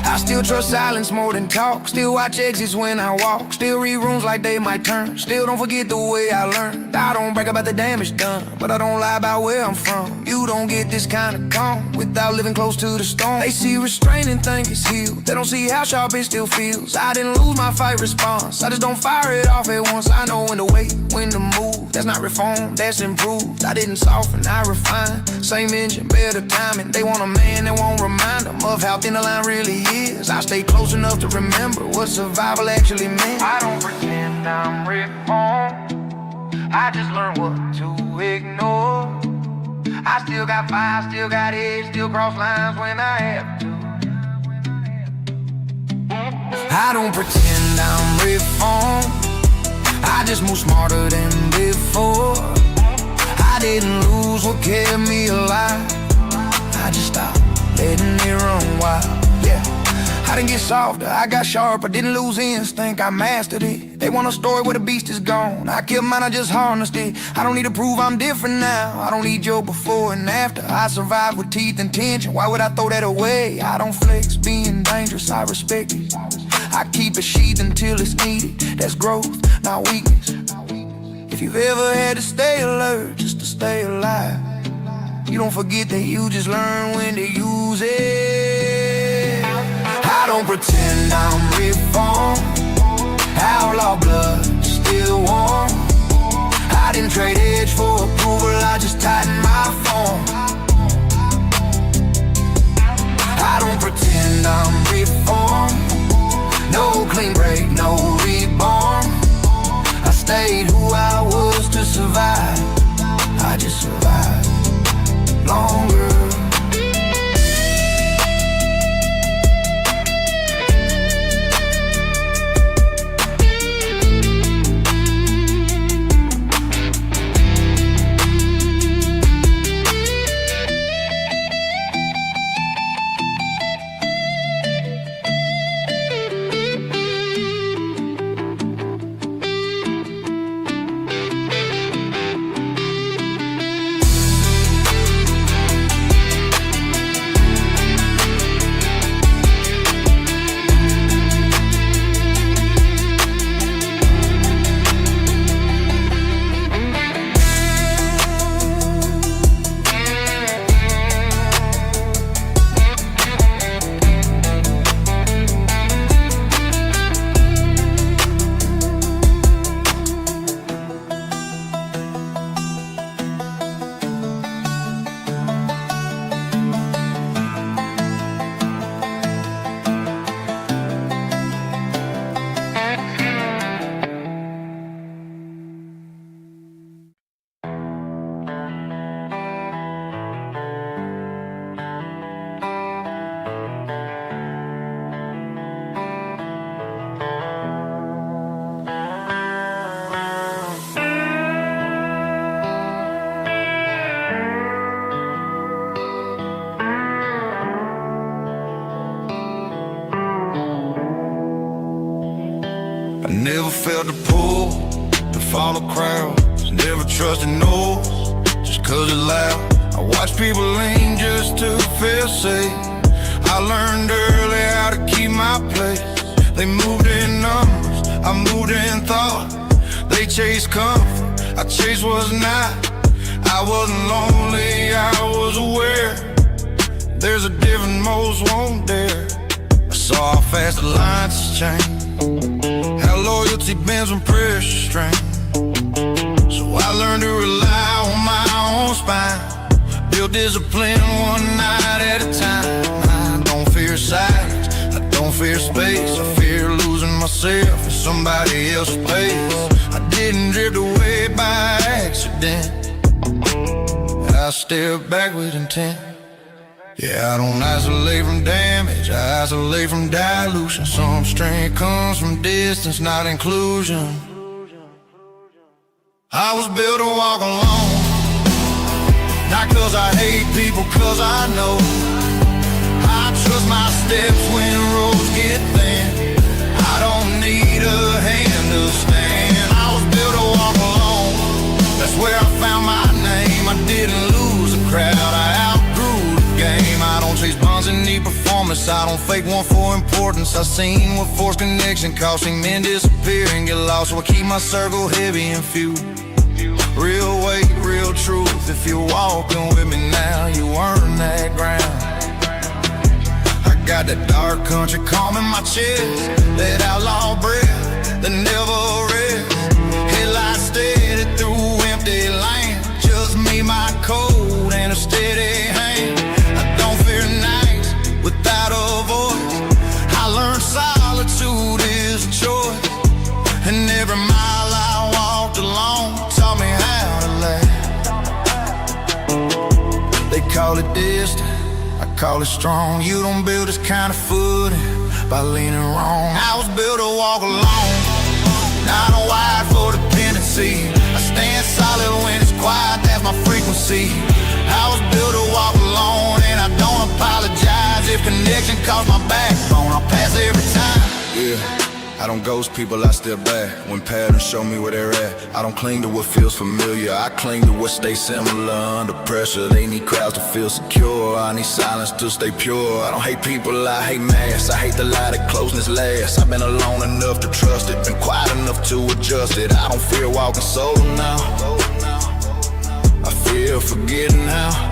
I still trust silence more than talk, still watch exits when I walk, still read rooms like they might turn, still don't forget the way I learned. I don't brag about the damage done, but I don't lie about where I'm from. You don't get this kind of calm without living close to the storm. They see restraint and think it's healed, they don't see how sharp it still feels. I didn't lose my fight response, I just don't fire it off at once. I know when to wait, when to move, that's not reform, that's improved. I didn't soften, I refined, same engine, better timing. They want a man that won't remind them of how thin the line really is. I stay close enough to remember what survival actually meant. I don't pretend I'm reformed, I just learned what to ignore. I still got fire, still got edge, still cross lines when I have to. I don't pretend I'm reformed, I just move smarter than before. I didn't lose what kept me alive, I just stopped letting it run wild. Yeah, I didn't get softer, I got sharper, didn't lose instinct, I mastered it. They want a story where the beast is gone, I killed mine, I just harnessed it. I don't need to prove I'm different now, I don't need your before and after. I survived with teeth and tension, why would I throw that away? I don't flex being dangerous, I respect it. I keep it sheathed until it's needed, that's growth, not weakness. If you've ever had to stay alert just to stay alive, you don't forget that you just learn when to use it. I don't pretend I'm reformed, outlaw blood still warm. I didn't trade edge for approval, I just tightened my form. I don't pretend I'm reformed, no clean break, no reborn. I stayed who I was to survive, I just survived longer. I never felt the pull to follow crowds, never trusted no's just cause it's loud. I watched people lean just to feel safe. I learned early how to keep my place. They moved in numbers, I moved in thought. They chased comfort, I chased was not. I wasn't lonely, I was aware. There's a difference most won't dare. I saw how fast alliances change, how loyalty bends when pressure strains. So I learned to rely on my own spine, build discipline one night at a time. I don't fear silence, I don't fear space. I fear losing myself in somebody else's place. I didn't drift away by accident, I step back with intent. Yeah, I don't isolate from damage, I isolate from dilution. Some strength comes from distance, not inclusion. I was built to walk alone, not cause I hate people, cause I know I trust my steps when roads get thin. I don't need a hand to stand. I was built to walk alone, that's where I found my name. I didn't lose the crowd, I outgrew the game. I don't chase bonds and need performance, I don't fake one for importance. I seen what forced connection cost, seen men disappear and get lost. So I keep my circle heavy and few. Real weight, real truth. If you're walking with me now, you earn that ground. I got that dark country calm in my chest, that outlaw breath that never rests. Headlights steady through empty land, just me, my code, and a steady hand. I don't fear nights without a voice. I learned solitude is a choice, and every mile I walked alone taught me how to laugh. They call it distant, I call it strong. You don't build this kind of footing by leaning wrong. I was built to walk alone, not a wide for dependency. I stand solid when it's quiet, that's my frequency. I was built to walk alone, and I don't apologize if connection costs my backbone. I'll pass every time. Yeah, I don't ghost people, I step back when patterns show me where they're at. I don't cling to what feels familiar, I cling to what stays similar. Under pressure, they need crowds to feel secure. I need silence to stay pure. I don't hate people, I hate mass. I hate the lie that closeness lasts. I've been alone enough to trust it, been quiet enough to adjust it. I don't fear walking solo now, I fear forgetting how.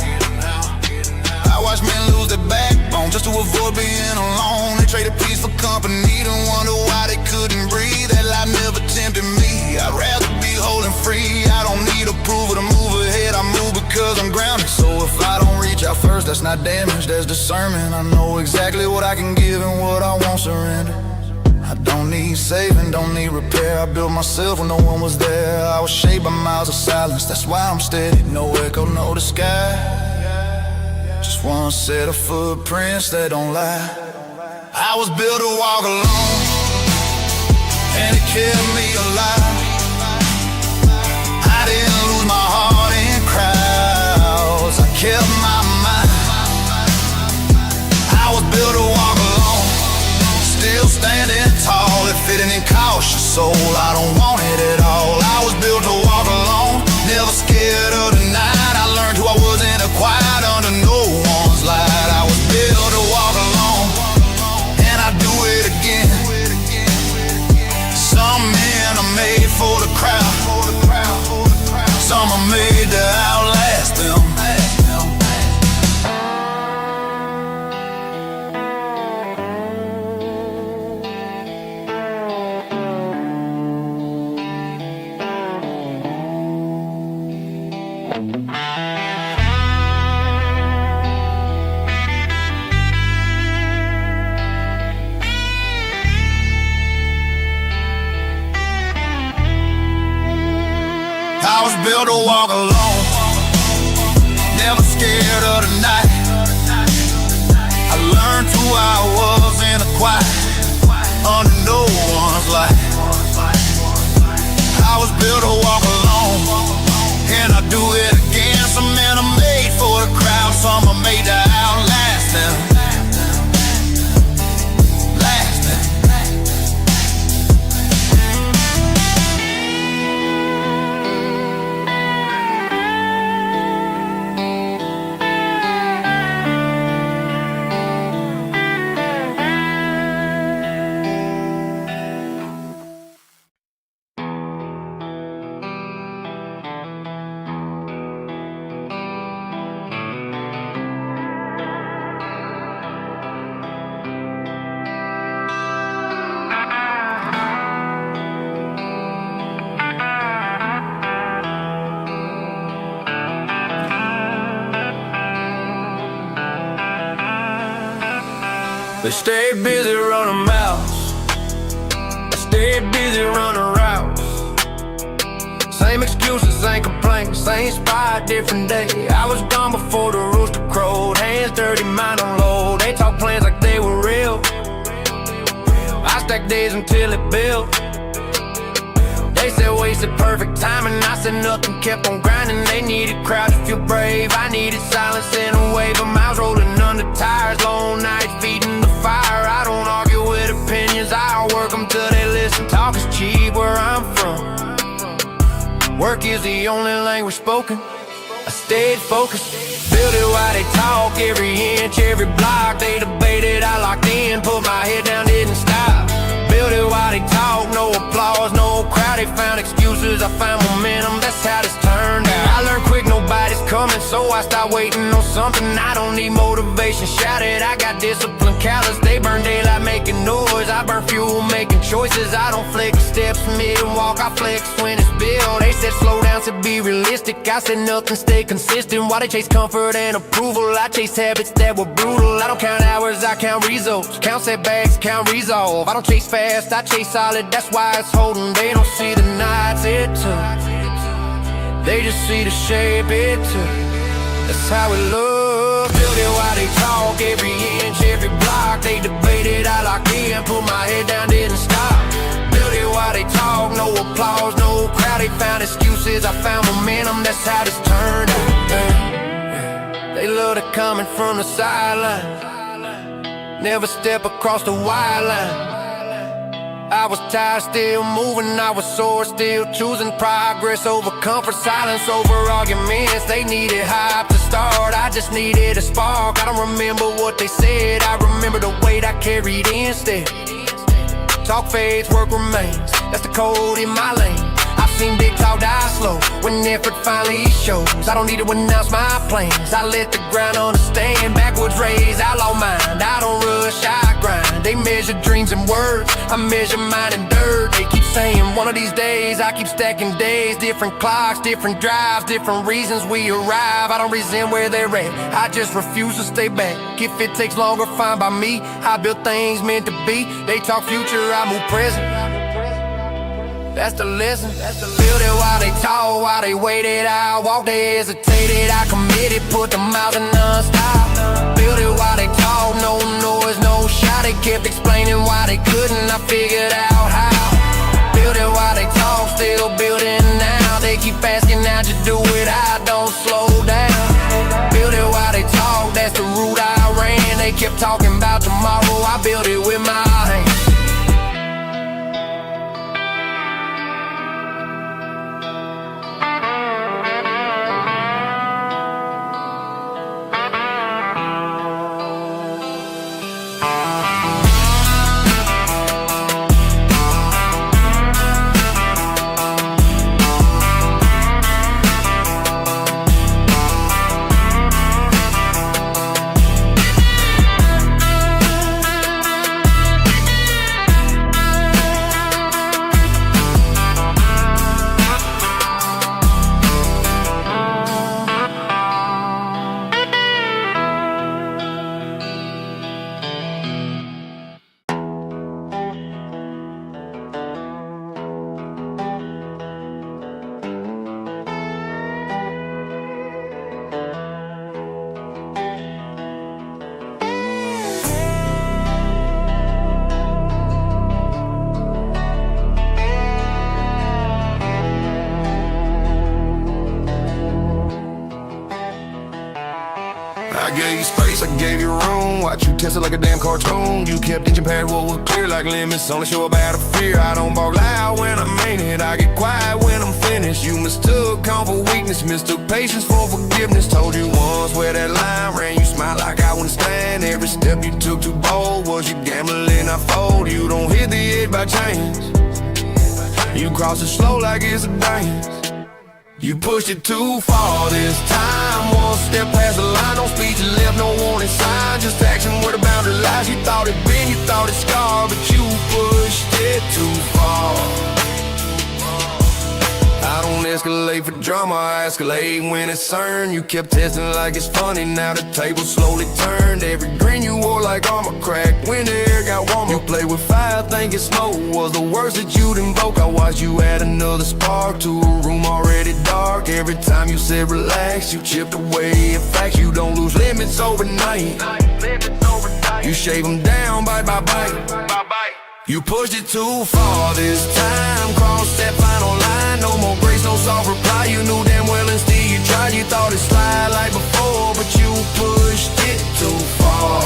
I watch men lose their backbone just to avoid being alone. They traded peace for company, to wonder why they couldn't breathe. That life never tempted me, I'd rather be holding free. I don't need approval to move ahead, I move because I'm grounded. So if I don't reach out first, that's not damage, that's discernment. I know exactly what I can give and what I won't surrender. I don't need saving, don't need repair. I built myself when no one was there. I was shaped by miles of silence, that's why I'm steady. No echo, no the sky, just one set of footprints that don't lie. I was built to walk alone, and it kept me alive. I didn't lose my heart in crowds, I kept my mind. I was built to walk alone, still standing tall. If it didn't cost your soul, I don't want it at all. I was built to walk alone, never scared of the night. I learned who I was in the quiet, under no one's light. I was built to walk alone, and I do it again. Some men are made for the crowd, some are made to outlast them. I was built to walk alone, never scared of the night. I learned who I was in the quiet, under no one's light. I was built to walk alone, and I do it again. Some men are made for the crowd, some are made to outlast them. Last them. They stayed busy running mouths. They stayed busy running routes. Same excuses, same complaints, same spot, different day. I was gone before the rooster crowed. Hands dirty, mind on low. They talk plans like they were real. I stacked days until it built. They said wasted perfect timing. I said nothing, kept on grinding. They needed crowds to feel brave. I needed silence in a wave of miles rolling under tires. Long nights feeding the fire. I don't argue with opinions, I'll work them till they listen. Talk is cheap where I'm from. Work is the only language spoken. I stayed focused. Built it while they talk, every inch, every block. They debated, I locked in, put my head down, didn't stop. Built it while they talk, no applause, no crowd. They found excuses, I found momentum, that's how this turned out. I learned quick, nobody's coming, so I stopped waiting on something. I don't need motivation, shout it, I got discipline, callous. They burn daylight making noise, I burn fuel making choices. I don't flex steps mid-walk, I flex when it's built. They said slow down to be realistic, I said nothing, stay consistent. While they chase comfort and approval, I chase habits that were brutal. I don't count hours, I count results. Count setbacks, count resolve. I don't chase fast, I chase solid, that's why it's holding. They don't see the nights it took, they just see the shape it took. That's how it look. Build it while they talk, every inch, every block. They debated, I locked in, put my head down, didn't stop. Build it while they talk, no applause, no crowd. They found excuses, I found momentum, that's how this turned out. They love to coming from the sideline, never step across the wide line. I was tired, still moving, I was sore, still choosing progress over comfort, silence over arguments. They needed hype to start, I just needed a spark. I don't remember what they said, I remember the weight I carried instead. Talk fades, work remains, that's the code in my lane. I've seen big talk die slow when effort finally shows. I don't need to announce my plans, I let the ground understand. Backwards raised, outlaw mind, I don't rush, I grind. They measure dreams in words, I measure mine in dirt. They keep saying one of these days, I keep stacking days. Different clocks, different drives, different reasons we arrive. I don't resent where they're at, I just refuse to stay back. If it takes longer, fine by me. I built things meant to be. They talk future, I move present. That's the lesson. Build it while they talk, while they waited. I walked, they hesitated. I committed, put the miles in non-stop. Build it while they talk, no noise, no shout. They kept explaining why they couldn't, I figured out how. Build it while they talk, still building now. They keep asking how'd you do it, I don't slow down. Build it while they talk, that's the route I ran. They kept talking about tomorrow, I built it with my hands. I gave you space, I gave you room. Watch you test it like a damn cartoon. You kept inching past what was clear like limits. Only show about a fear. I don't bark loud when I mean it, I get quiet when I'm finished. You mistook calm for weakness, mistook patience for forgiveness. Told you once where that line ran, you smiled like I wouldn't stand. Every step you took too bold, was you gambling I fold. You don't hit the edge by chance, you cross it slow like it's a dance. You pushed it too far this time. One step past the line, no speech left, no warning sign. Just action where the boundary lies. You thought it been, you thought it scarred, but you pushed it too far. I don't escalate for drama, I escalate when it's earned. You kept testing like it's funny, now the table slowly turned. Every green you wore like armor cracked when the air got warmer. You played with fire thinking smoke was the worst that you'd invoke. I watched you add another spark to a room already dark. Every time you said relax, you chipped away at facts. You don't lose limits overnight. You shave them down bite by bite. You pushed it too far this time, crossed that final line. No more grace, no soft reply. You knew damn well and still you tried. You thought it'd slide like before, but you pushed it too far.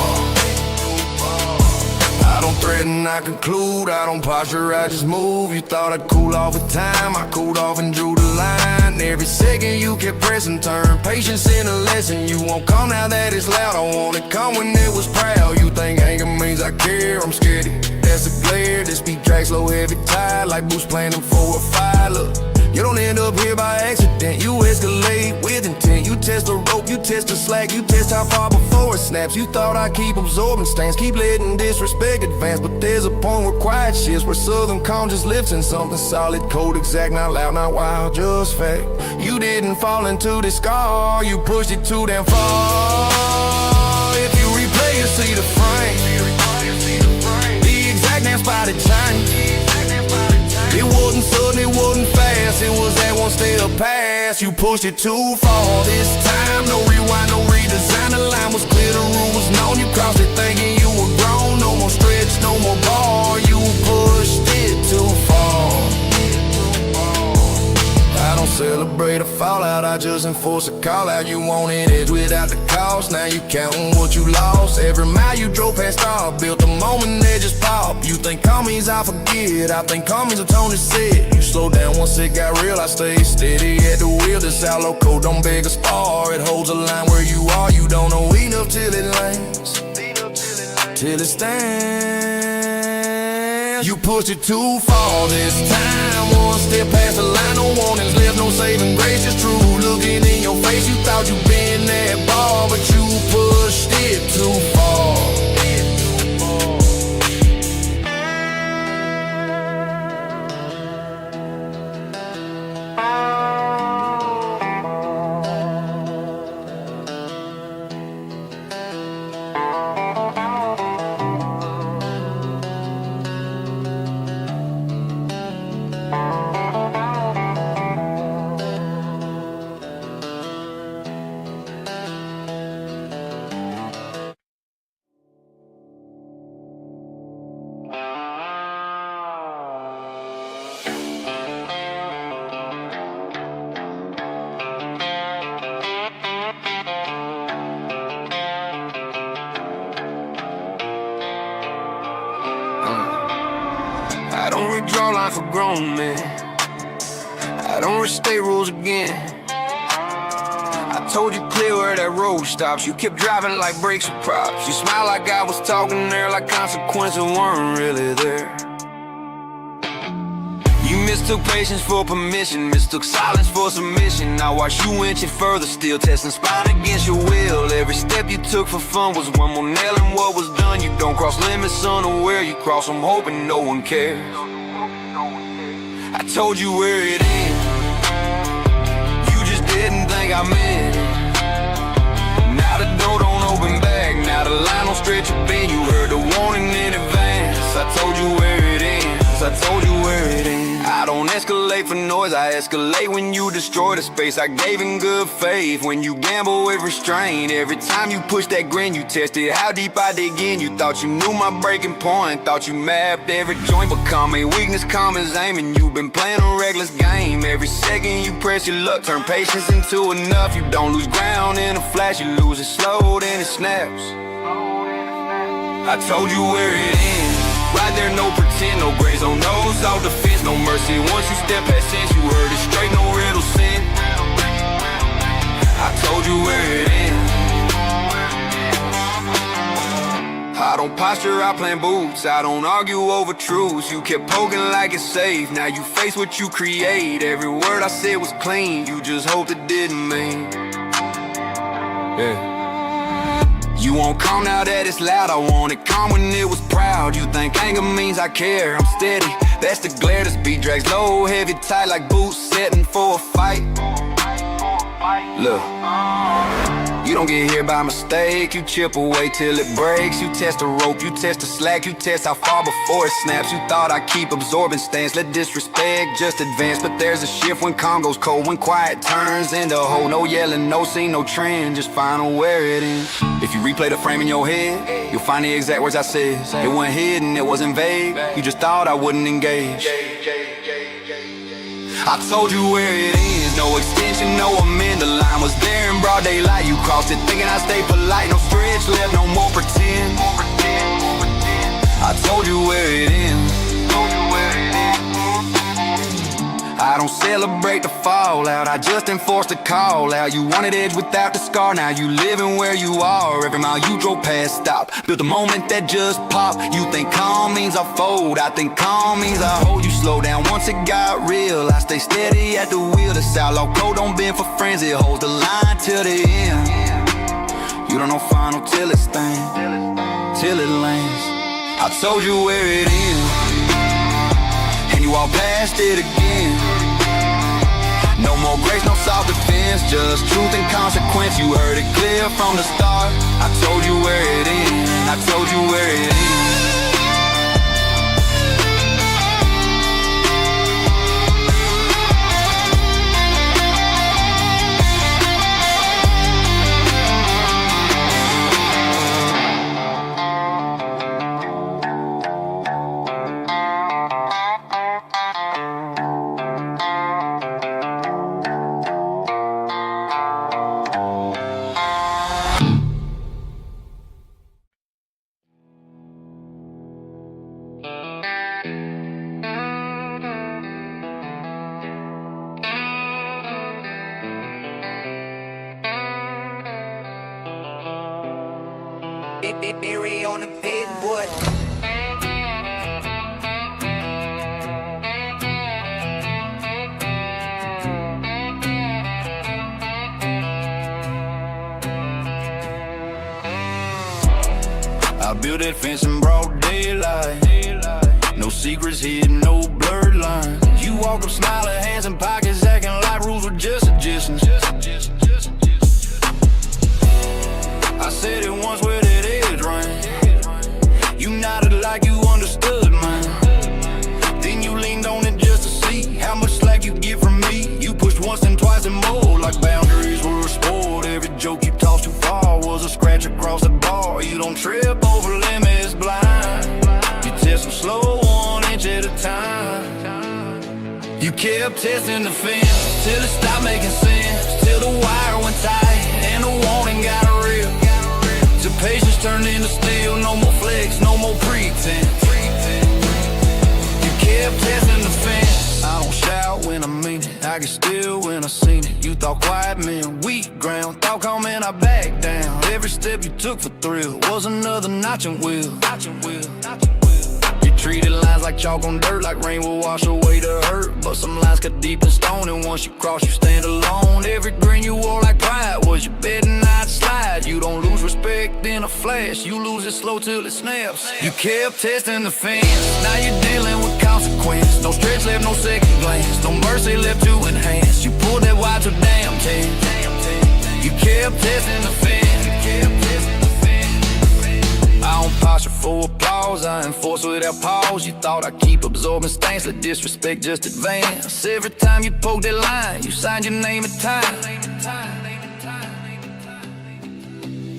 I don't threaten, I conclude. I don't posture, I just move. You thought I'd cool off with time, I cooled off and drew the line. Every second you kept pressing, turn patience into lesson. You won't come now that it's loud, I want it come when it was proud. You think anger means I care, I'm scared that's a glare. This beat track slow, heavy tide, like Bruce planning for a fire. Look, you don't end up here by accident. You escalate with intent. You test the rope, you test the slack, you test how far before it snaps. You thought I keep absorbing stance, keep letting disrespect advance. But there's a point where quiet shifts, where southern calm just lifts in something solid, cold, exact, not loud, not wild, just fact. You didn't fall into this scar, you pushed it too damn far. If you replay, you see the frame. Damn spot it changed. It wasn't sudden, it wasn't fast. It was that one step past. You pushed it too far this time. No rewind, no redesign. The line was clear, the rule was known. You crossed it thinking you were grown. No more stretch, no more bar. You pushed it too far. I don't celebrate a fallout, I just enforce a call out. You wanted edge without the cost, now you counting what you lost. Every mile you drove past stop, built the moment they just pop. You think calm means I forget, I think calm means a tone is set. You slow down once it got real, I stay steady at the wheel. This outlaw code don't beg a spar, it holds a line where you are. You don't know enough till it lands, till it stands. You pushed it too far this time. One step past the line, no warnings left, no saving grace. Just true looking in your face. You thought you'd been that bar, but you pushed it too far. I don't redraw lines for grown men, I don't restate rules again. I told you clear where that road stops. You kept driving like brakes or props. You smiled like I was talking there, like consequences weren't really there. You mistook patience for permission, mistook silence for submission. I watched you inching further, still testing spine against your will. Every step you took for fun was one more nail in what was done. You don't cross limits unaware, you cross them hoping no one cares. I told you where it ends, you just didn't think I meant it. Now the door don't open back, now the line don't stretch a bend. You heard the warning in advance, I told you where it ends, I told you where it ends. I don't escalate for noise, I escalate when you destroy the space I gave in good faith. When you gamble with restraint, every time you push that grin, you tested how deep I dig in. You thought you knew my breaking point, thought you mapped every joint, but calm ain't weakness, calm is aiming. You've been playing a reckless game. Every second you press your luck, turn patience into enough. You don't lose ground in a flash, you lose it slow, then it snaps. I told you where it ends, right there, no pretend, no gray zone, no self-defense, no mercy. Once you step past sense, you heard it straight, no riddle sin. I told you where it ends. I don't posture, I plant boots, I don't argue over truths. You kept poking like it's safe, now you face what you create. Every word I said was clean, you just hoped it didn't mean. Yeah. You won't calm now that it's loud. I wanted calm when it was proud. You think anger means I care, I'm steady. That's the glare, this beat drags low, heavy, tight like boots setting for a fight. Look, you don't get here by mistake. You chip away till it breaks. You test the rope, you test the slack. You test how far before it snaps. You thought I keep absorbing stance, let disrespect just advance. But there's a shift when calm goes cold, when quiet turns into whole. No yelling, no scene, no trend, just find where it ends. If you replay the frame in your head, you'll find the exact words I said. It wasn't hidden, it wasn't vague. You just thought I wouldn't engage. I told you where it ends, no extension, no amend. The line was there in broad daylight. You crossed it thinking I stayed polite. No stretch left, no more pretend. I told you where it ends. I don't celebrate the fallout, I just enforce the call out. You wanted edge without the scar, now you living where you are. Every mile you drove past, stop, built a moment that just popped. You think calm means I fold, I think calm means I hold. You slow down once it got real, I stay steady at the wheel. This outlaw code don't bend for friends, it holds the line till the end. You don't know final till it stands, till it lands. I told you where it ends, and you all past it again. No more grace, no soft defense, just truth and consequence. You heard it clear from the start. I told you where it ends, I told you where it ends. Berry on the pit, boy. I built that fence in broad daylight. No secrets hidden, no blurred lines. You walk up smiling, hands in pockets, acting like rules were just suggestions. I said it once where that edge ran. You nodded like you understood, man. Then you leaned on it just to see how much slack you get from me. You pushed once and twice and more, like boundaries were a sport. Every joke you tossed too far was a scratch across the bar. You don't trip over limits blind. You test them slow, 1 inch at a time. You kept testing the fence till it stopped making sense, till the wire went tight and the warning got real. Till patience turned into steel, no more flex, no more pretense. You kept testing the fence. I don't shout when I mean it, I get still when I seen it. You thought quiet meant weak ground, thought calm and I back down. Every step you took for thrill was another notching wheel. Treated lines like chalk on dirt, like rain will wash away the hurt. But some lines cut deep in stone, and once you cross, you stand alone. Every grin you wore like pride was your bed and I'd slide. You don't lose respect in a flash, you lose it slow till it snaps. You kept testing the fence, now you're dealing with consequence. No stretch left, no second glance, no mercy left to enhance. You pulled that wide too damn tense. You kept testing the fence, you kept testing the fence. I don't posture for applause, I enforce without pause. You thought I'd keep absorbing stains, let disrespect just advance. Every time you poke that line, you signed your name and time.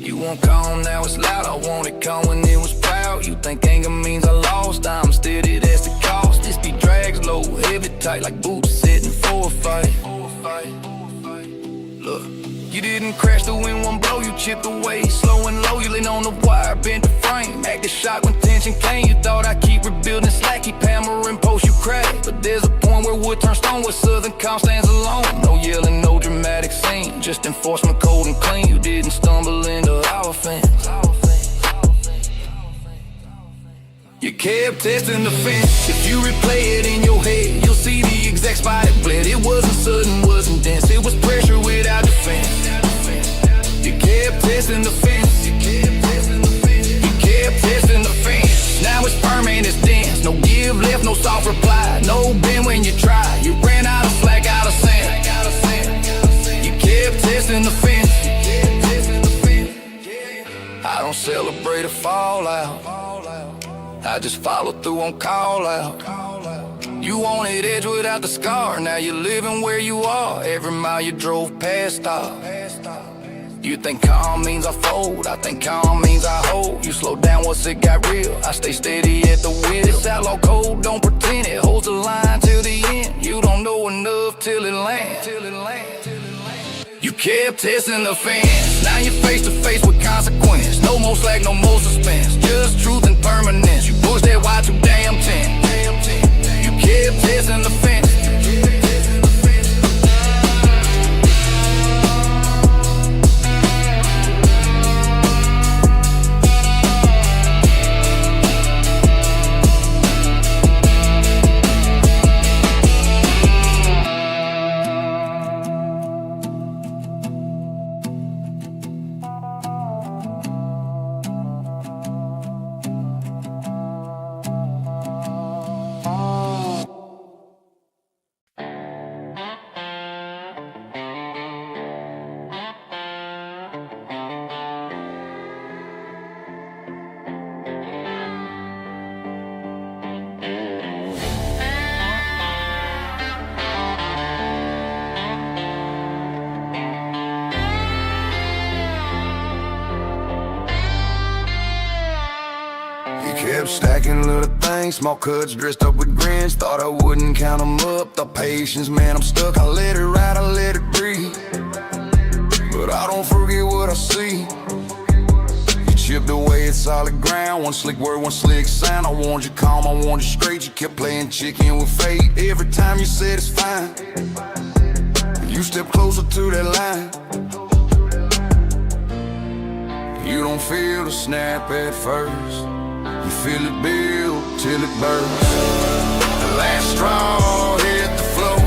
You won't calm, now it's loud. I want it calm when it was proud. You think anger means I lost, I'm steady, that's the cost. This beat drags low, heavy, tight like boots sitting for a fight. Look, you didn't crash through in one blow, you chipped away, slow and low. You lean on the wire, bent the frame, acted shocked when tension came. You thought I'd keep rebuilding slack, keep hammering post, you crack. But there's a point where wood turns stone, where southern calm stands alone. No yelling, no dramatic scene, just enforcement cold and clean. You didn't stumble into our fence. You kept testing the fence. If you replay it in your head, you'll see the exact spot it bled. It wasn't sudden, wasn't dense, it was pressure without defense. You kept testing the fence. soft reply. No bend when you try. You ran out of slack, out of sand. You kept testing the fence. I don't celebrate a fallout. I just follow through on call out. You wanted edge without the scar. Now you're living where you are. Every mile you drove past stop. You think calm means I fold, I think calm means I hold. You slow down once it got real, I stay steady at the wheel. This outlaw code, don't pretend it holds the line till the end. You don't know enough till it lands. You kept testing the fence. Now you're face to face with consequence. No more slack, no more suspense. Just truth and permanence. You push that Y too damn tense. You kept testing the fence. Kept stacking little things, small cuts dressed up with grins. Thought I wouldn't count them up, the patience, man, I'm stuck. I let it ride, I let it breathe, but I don't forget what I see. You chipped away at solid ground, one slick word, one slick sound. I warned you calm, I warned you straight. You kept playing chicken with fate. Every time you said it's fine, you stepped closer to that line. You don't feel the snap at first, you feel it build till it bursts. The last straw hit the floor,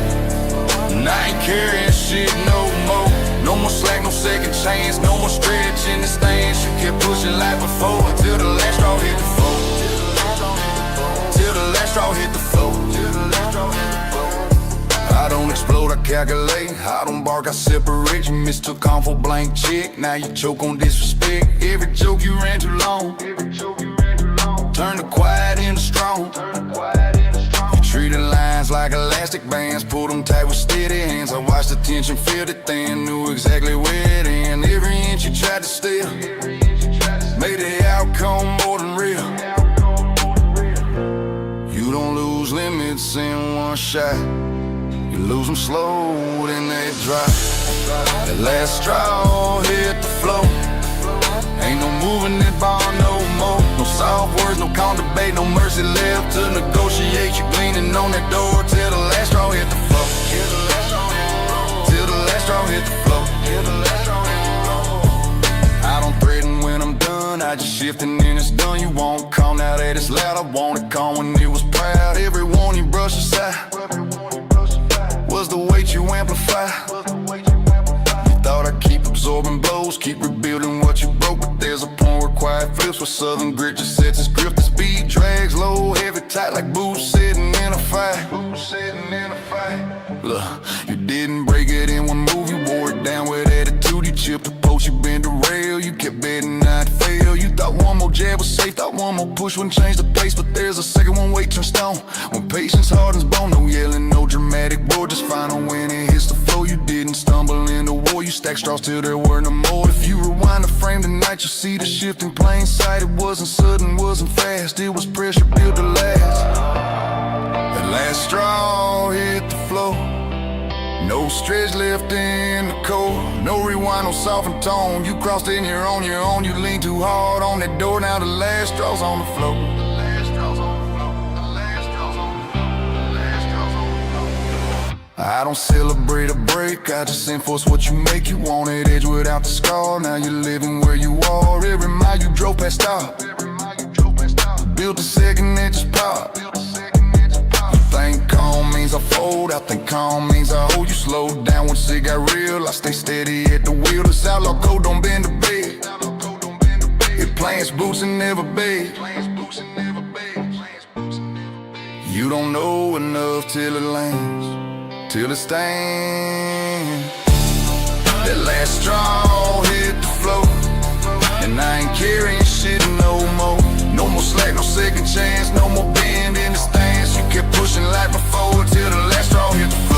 and I ain't carrying shit no more. No more slack, no second chance, no more stretching the stance. You kept pushing like before, till the last straw hit the floor. Till the last straw hit the floor. I don't explode, I calculate. I don't bark, I separate. You mistook calm for blank check, now you choke on disrespect. Every joke you ran too long, turn the quiet into strong. You treated lines like elastic bands, pulled them tight with steady hands. I watched the tension, felt it then, knew exactly where it ended. Every inch you tried to steal made the outcome more than real. You don't lose limits in one shot, you lose them slow, then they drop. The last straw hit the floor, ain't no moving that ball no more. No soft words, no calm debate, no mercy left to negotiate. You leaning on that door till the last straw hit the floor. Till the last straw hit the floor. I don't threaten when I'm done, I just shift and then it's done. You won't call now that it's loud, I want it calm when it was proud. Everyone you brush aside was the weight you amplify. Thought I'd keep absorbing blows, keep rebuilding what you broke, but there's a point where quiet flips, where southern grit just sets its grip. The speed drags low, heavy, tight like boots sitting in a fight. Look, you didn't break it in one move, you wore it down with attitude. You chipped the post, you bent the rail, you kept betting I'd fail. You thought one more jab was safe, thought one more push wouldn't change the pace, but there's a second one weight turn stone. When patience hardens bone, no yelling, no dramatic roar, just final when it hits the flow. You didn't stumble into war, you stacked straws till there were no more. If you rewind the frame tonight, you'll see the shift in plain sight. It wasn't sudden, wasn't fast, it was pressure built to last. That last straw hit the floor, no stretch left in the core, no rewind, no softened tone. You crossed in your own, you leaned too hard on that door. Now the last straw's on the floor. I don't celebrate a break, I just enforce what you make. You wanted edge without the scar, now you're living where you are. Every mile you drove past stop, built a second that just pop. You think calm means I fold, I think calm means I hold. You slow down once it got real, I stay steady at the wheel. This outlaw code don't bend the bed, it plants boots and never beg. You don't know enough till it lands, till it stands. That last straw hit the floor, and I ain't carrying shit no more. No more slack, no second chance, no more bend in the stance. You kept pushing like before till the last straw hit the floor.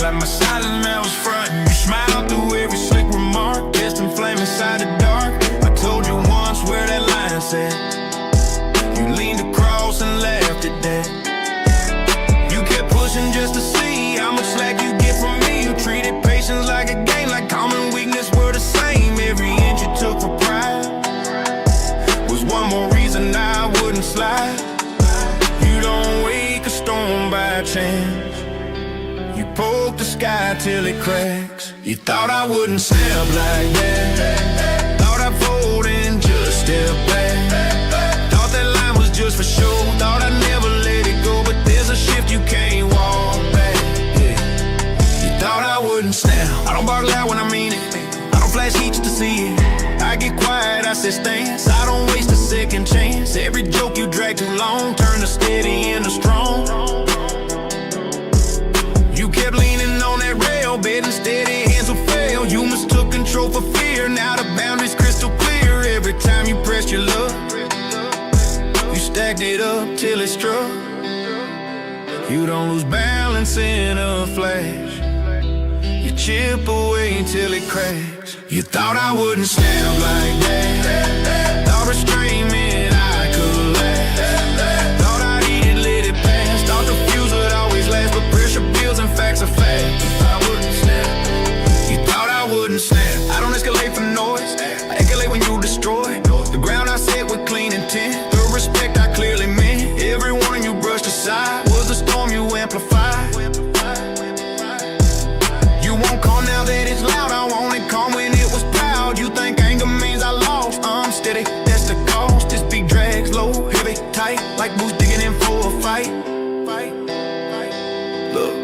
Like my silent man was frontin'. You smiled through every slick remark, kissed and flame inside the dark. I told you once where that line said. You leaned across and laughed at that. You kept pushing just to see how much slack you get from me. You treated patience like a game, like common weakness were the same. Every inch you took for pride was one more reason I wouldn't slide. You don't wake a storm by chance. You poke the sky till it cracks. You thought I wouldn't snap like that. Thought I'd fold and just step back. Thought that line was just for show. Thought I'd never let it go, but there's a shift you can't walk back. Yeah. You thought I wouldn't snap. I don't bark loud when I mean it. I don't flash heat just to see it. I get quiet, I sit stance. I don't waste a second chance. Every joke you drag too long turn to steady into strong. You kept leaning on that rail, betting steady hands will fail. You mistook control for fear, now the boundary's crystal clear. Every time you pressed your luck, you stacked it up till it struck. You don't lose balance in a flash. You chip away till it cracks. You thought I wouldn't snap like that. Thought restraint meant I could last. Thought I'd eat it, let it pass. Thought the fuse would always last, but pressure builds and facts are fact. I wouldn't snap. You thought I wouldn't snap. I don't escalate for noise, I escalate when you destroy. The ground I set with clean intent. The respect I clearly meant. Every one you brushed aside was a storm you amplified. You won't call now that it's loud. I want it calm when it was proud. You think anger means I lost. I'm steady, that's the cost. This big drag's low, heavy, tight, like boots digging in for a fight. Look,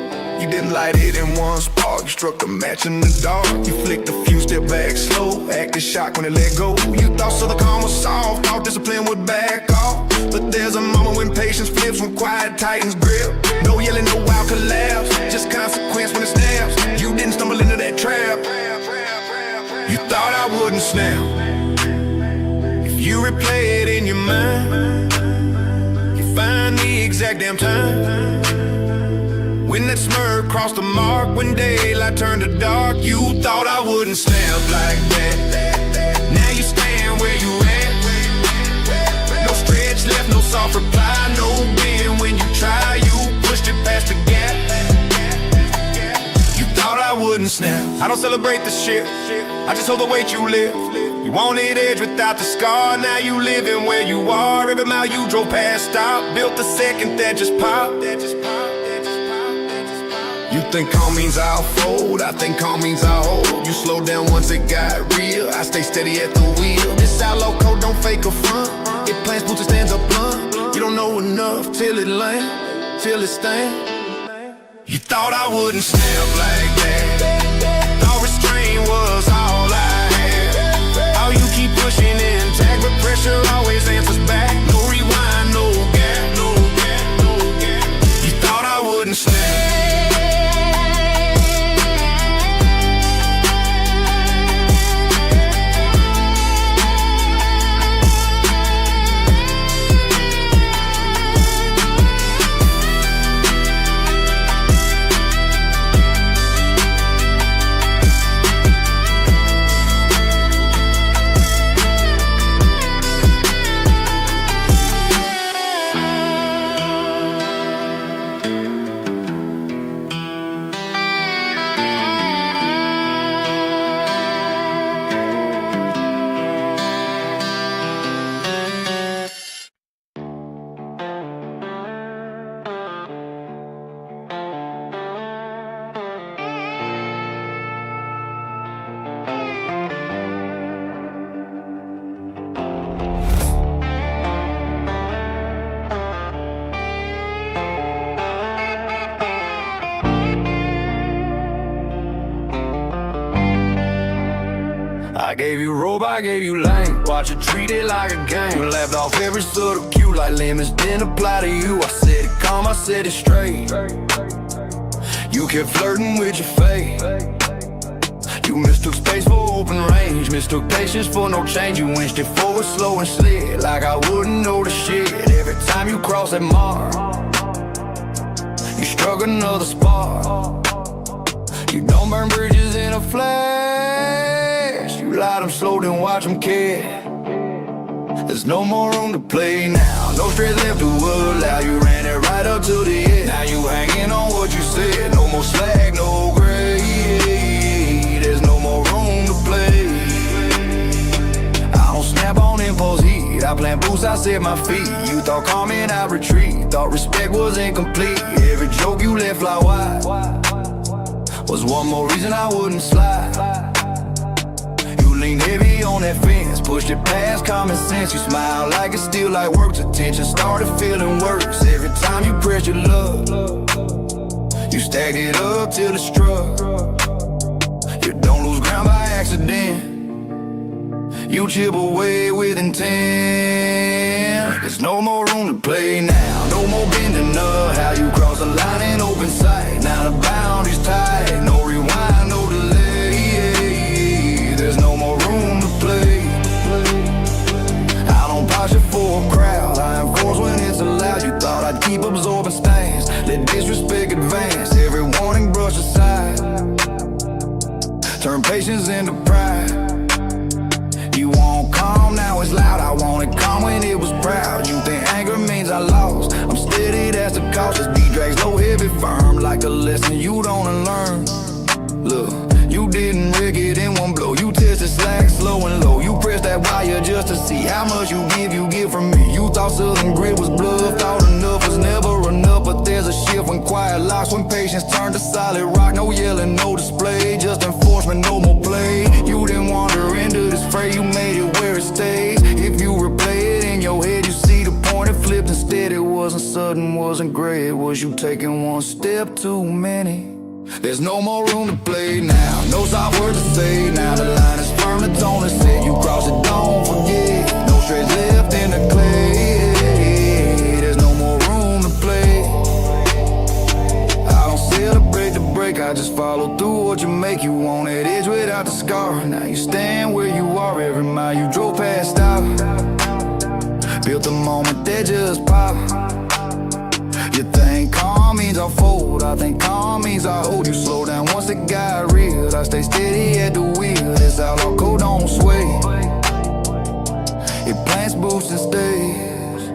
you didn't light it in one spark. You struck a match in the dark. You flicked a few, step back slow. Acted shocked when it let go. You thought Southern calm was soft. Thought discipline would back off. But there's a moment when patience flips, when quiet tightens grip. No yelling, no wild collapse, just consequence when it snaps. You didn't stumble into that trap. You thought I wouldn't snap. If you replay it in your mind, you find the exact damn time when that smirk crossed the mark, when daylight turned to dark. You thought I wouldn't snap like that. Now you stand where you at. No stretch left, no soft reply, no bend when you try. You pushed it past the gap. You thought I wouldn't snap. I don't celebrate the shit, I just hold the weight you lift. You wanted edge without the scar. Now you living where you are. Every mile you drove past stop, built a second that just popped. You think calm means I'll fold, I think calm means I'll hold. You slow down once it got real, I stay steady at the wheel. This outlaw code don't fake a front, it plants boots and stands up blunt. You don't know enough till it land, till it stand. You thought I wouldn't snap like that. Thought restraint was all I had. How you keep pushing intact, but pressure always answers back. No rewind, no gap, no gap, no gap. You thought I wouldn't snap. I gave you rope, I gave you lane. Watch it, treat it like a game. Laughed off every sort of cue like limits didn't apply to you. I said it calm, I said it straight. You kept flirting with your fate. You mistook space for open range, mistook patience for no change. You inched it forward slow and slid like I wouldn't know the shit. Every time you cross that mark, you struck another spark. You don't burn bridges in a flash. You light them slow, then watch them care. There's no more room to play now. No straight left to allow. You ran it right up to the end. Now you hanging on what you said. No more slack, no gray. There's no more room to play. I don't snap on impulse heat. I plant boots, I set my feet. You thought calming, I retreat. Thought respect was incomplete. Every joke you let fly wide was one more reason I wouldn't slide. You leaned heavy on that fence, pushed it past common sense. You smiled like it's still like work. The tension started feeling worse. Every time you pressed your luck, you stacked it up till it struck. You don't lose ground by accident. You chip away with intent. There's no more room to play now. No more bending up. How you cross the line in open sight. Now the boundary's tight. No rewind, no delay. There's no more room to play. I don't posture for a crowd. I enforce when it's allowed. You thought I'd keep absorbing stains. Let disrespect advance. Every warning brush aside. Turn patience into pride. You want calm, now it's loud. I wanted calm when it was proud. You think anger means I lost. I'm steady, that's the cost. This beat drags low, heavy, firm. Like a lesson you don't unlearn. Look, you didn't rig it in one blow. You tested slack, slow and low. You pressed that wire just to see how much you give from me. You thought Southern grit was bluff. Thought enough was never enough. But there's a shift when quiet locks. When patience turned to solid rock. No yelling, no display. Just enforcement, no more play. You didn't wander into this fray. You made it where it stays. If you replay it in your head, you see the point. It flipped instead. It wasn't sudden, wasn't gray. It was you taking one step too many. There's no more room to play now. No soft words to say. Now the line is firm, the tone is set. You cross it, don't forget. No straight left in the clay. There's no more room to play. I don't celebrate the break. I just follow through what you make. You want that edge without the scar. Now you stand where you are. Every mile you drove past out. Built the moment that just popped. You think calm means I'll fold. I think calm means I'll hold you. Slow down once it got real. I stay steady at the wheel. This outlaw code don't sway. It plants, boosts, and stays.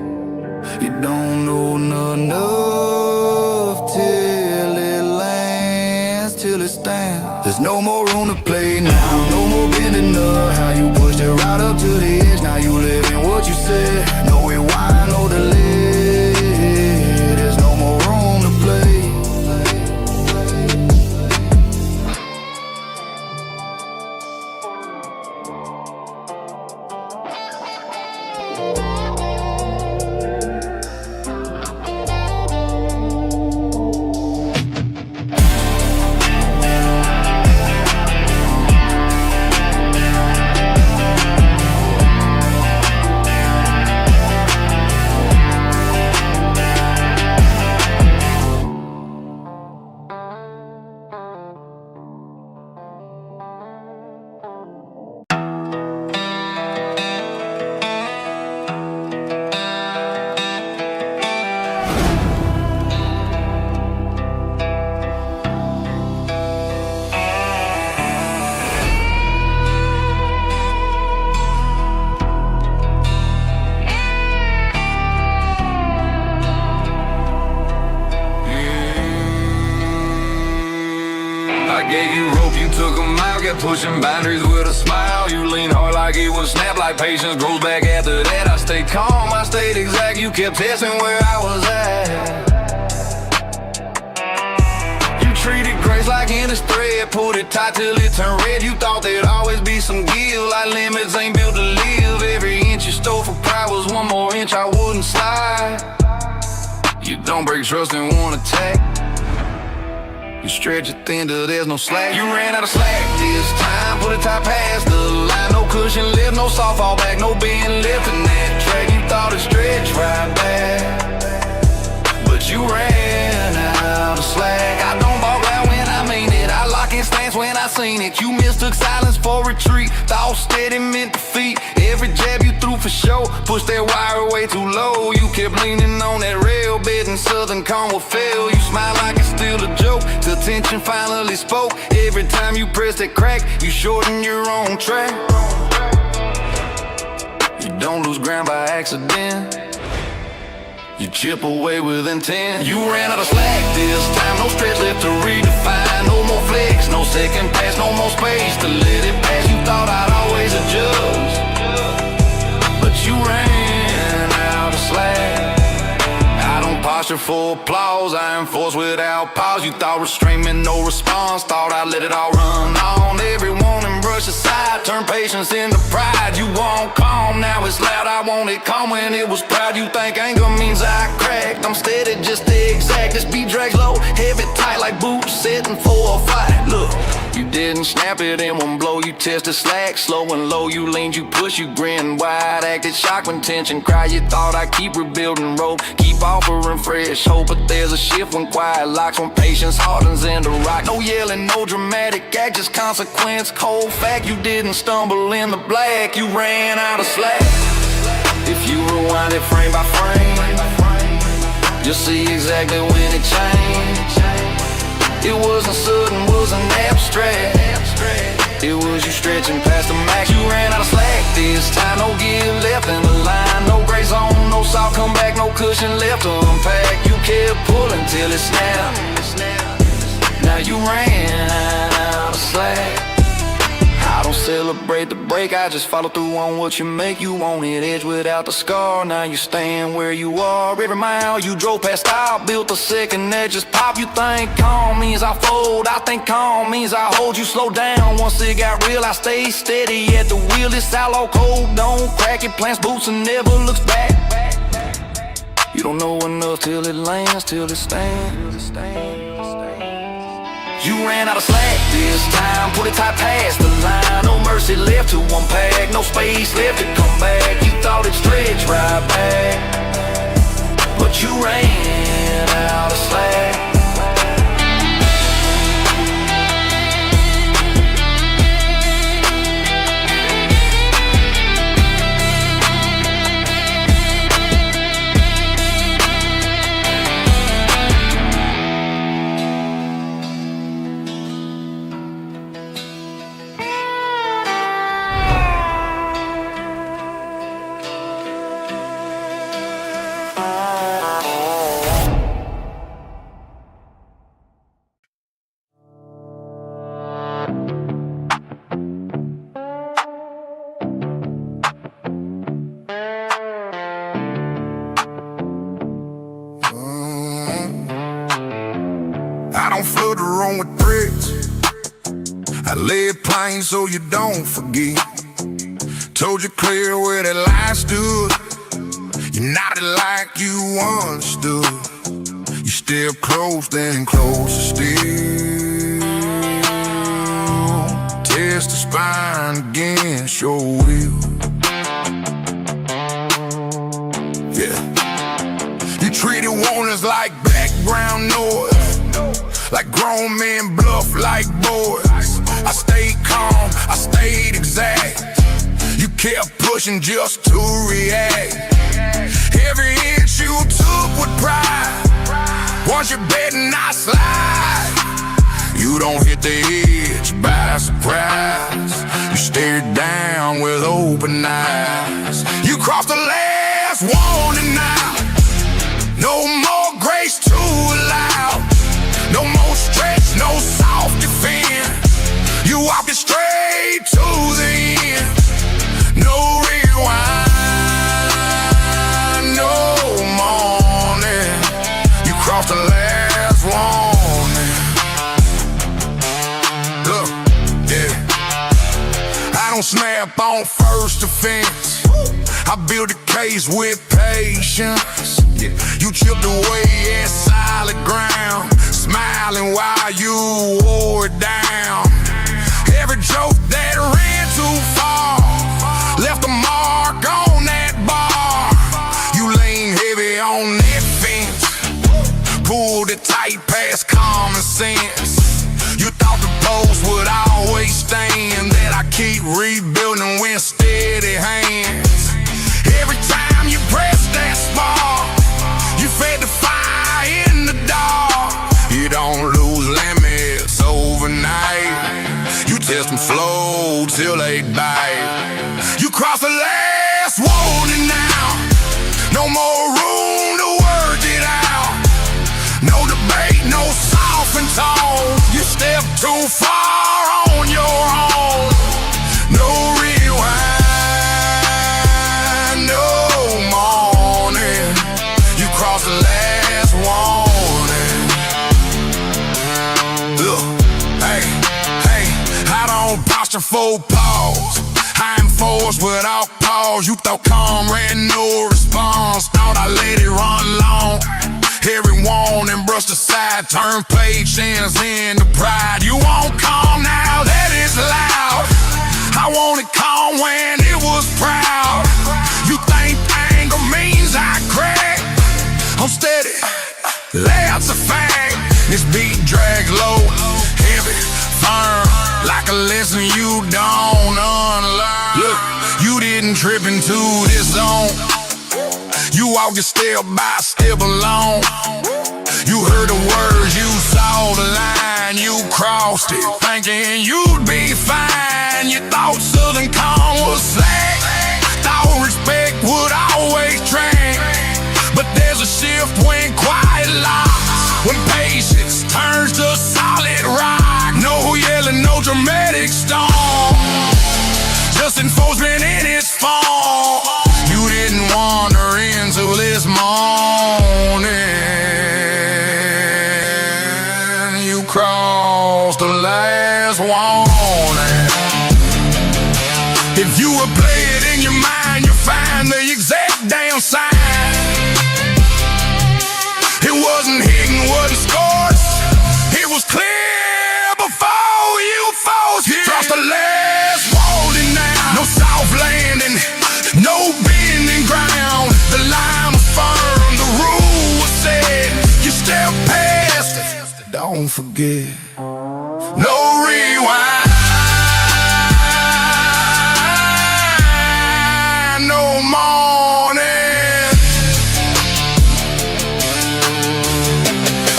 You don't know enough till it lands, till it stands. There's no more room to play now. No more bending up. How you pushed it right up to the edge. Now you live in what you said. No rewind, no delay. There's no more room to play. Pushing boundaries with a smile. You lean hard like it would snap. Like patience grows back after that. I stayed calm, I stayed exact. You kept testing where I was at. You treated grace like in a thread. Pulled it tight till it turned red. You thought there'd always be some give. Like limits ain't built to live. Every inch you stole for pride was one more inch I wouldn't slide. You don't break trust in one attack. You stretch it thin till there's no slack. You ran out of slack this time, put it tight past the line. No cushion left, no soft fall back, no being left in that track. You thought it stretched right back, but you ran out of slack. I don't ball out when I mean it, I lock in stance when I seen it. You mistook silence for retreat, thought steady meant defeat. Every jab you threw for show, pushed that wire way too low. You kept leaning on that rail bed and Southern Cone will fail. You smile like it's still a joke, till tension finally spoke. Every time you press that crack, you shorten your own track. You don't lose ground by accident, you chip away with intent. You ran out of slack this time, no stretch left to redefine. No more flex, no second pass, no more space to let it pass. You thought I'd always adjust, but you ran out of slack. I don't posture for applause, I enforce without pause. You thought restraint meant no response, thought I'd let it all run on. Everyone and brush aside, turn patience into pride. You want calm, now it's loud, I want it calm when it was proud. You think anger means I cracked, I'm steady, just the exact. This beat drags low, heavy tight like boots, setting for a fight. Look, you didn't snap it in one blow, you tested slack. Slow and low, you leaned, you pushed, you grinned wide. Acted shocked when tension cried, you thought I'd keep rebuilding rope, keep offering fresh hope. But there's a shift when quiet locks, when patience hardens into rock. No yelling, no dramatic act, just consequence, cold fact. You didn't stumble in the black, you ran out of slack. If you rewind it frame by frame, you'll see exactly when it changed. It wasn't sudden, wasn't abstract, it was you stretching past the max. You ran out of slack this time, no give left in the line. No gray zone, no soft comeback, no cushion left to unpack. You kept pulling till it snapped, now you ran out of slack. I don't celebrate the break, I just follow through on what you make. You wanted edge without the scar, now you stand where you are. Every mile you drove past style, built a second edge, just pop. You think calm means I fold, I think calm means I hold. You slow down, once it got real I stay steady at the wheel. This outlaw code, don't crack it, plants boots and never looks back. You don't know enough till it lands, till it stands. You ran out of slack this time, put it tight past the line. No mercy left to unpack, no space left to come back. You thought it stretched right back, but you ran out of slack. I don't flood the room with threats, I lay it plain so you don't forget. Told you clear where that line stood, you nodded like you understood. You stepped close, then closer still. Test the spine against your will. Yeah, you treated warnings like background noise, like grown men bluff like boys. I stayed calm, I stayed exact, you kept pushing just to react. Every inch you took with pride, once you bet and I slide. You don't hit the edge by surprise, you stared down with open eyes. You crossed the last warning now, no more grace to allow. No more stretch, no soft defense, you walk it straight to the end. No rewind, no morning, you crossed the last warning. Look, yeah, I don't snap on first offense, I build a case with patience. Yeah, you chipped away at solid ground, smiling while you wore it down. Every joke that ran too far left a mark on that bar. You lean heavy on that fence, pulled it tight past common sense. You thought the post would always stand, that I keep rebuilding with steady hands. Every time you press that spark, you fed the fire in the dark. You don't lose limits overnight, you test them slow till they bite. You cross the last warning now, no more room to work it out. No debate, no softened tone. You step too far on your own. No rewind, no morning. You cross the last warning. Look, hey, I don't posture for pause. I'm forced without pause. You thought calm ran no response. Thought I let it run long. Every warning brushed aside, turn patience into pride. You won't calm now, that is loud. I wanted calm when it was proud. You think anger means I crack? I'm steady, that's a fact. This beat drags low, heavy, firm, like a lesson you don't unlearn. Look, you didn't trip into this zone. You walk your step by step alone. You heard the words, you saw the line, you crossed it, thinking you'd be fine. You thought Southern calm was slack, thought respect would always train. But there's a shift when quiet locks, when patience turns to solid rock. No yelling, no dramatic storm, just enforcement in its form. You didn't wander into this morning. You crossed the last warning. If you would play it in your mind, you'll find the exact damn sign. It wasn't hidden, wasn't scorched. It was clear before you forced it. Crossed the last warning now. No soft landing, no bending ground. The line was firm, the rule was set. You step past it, don't forget. No rewind, no morning.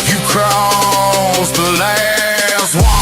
You crossed the last warning.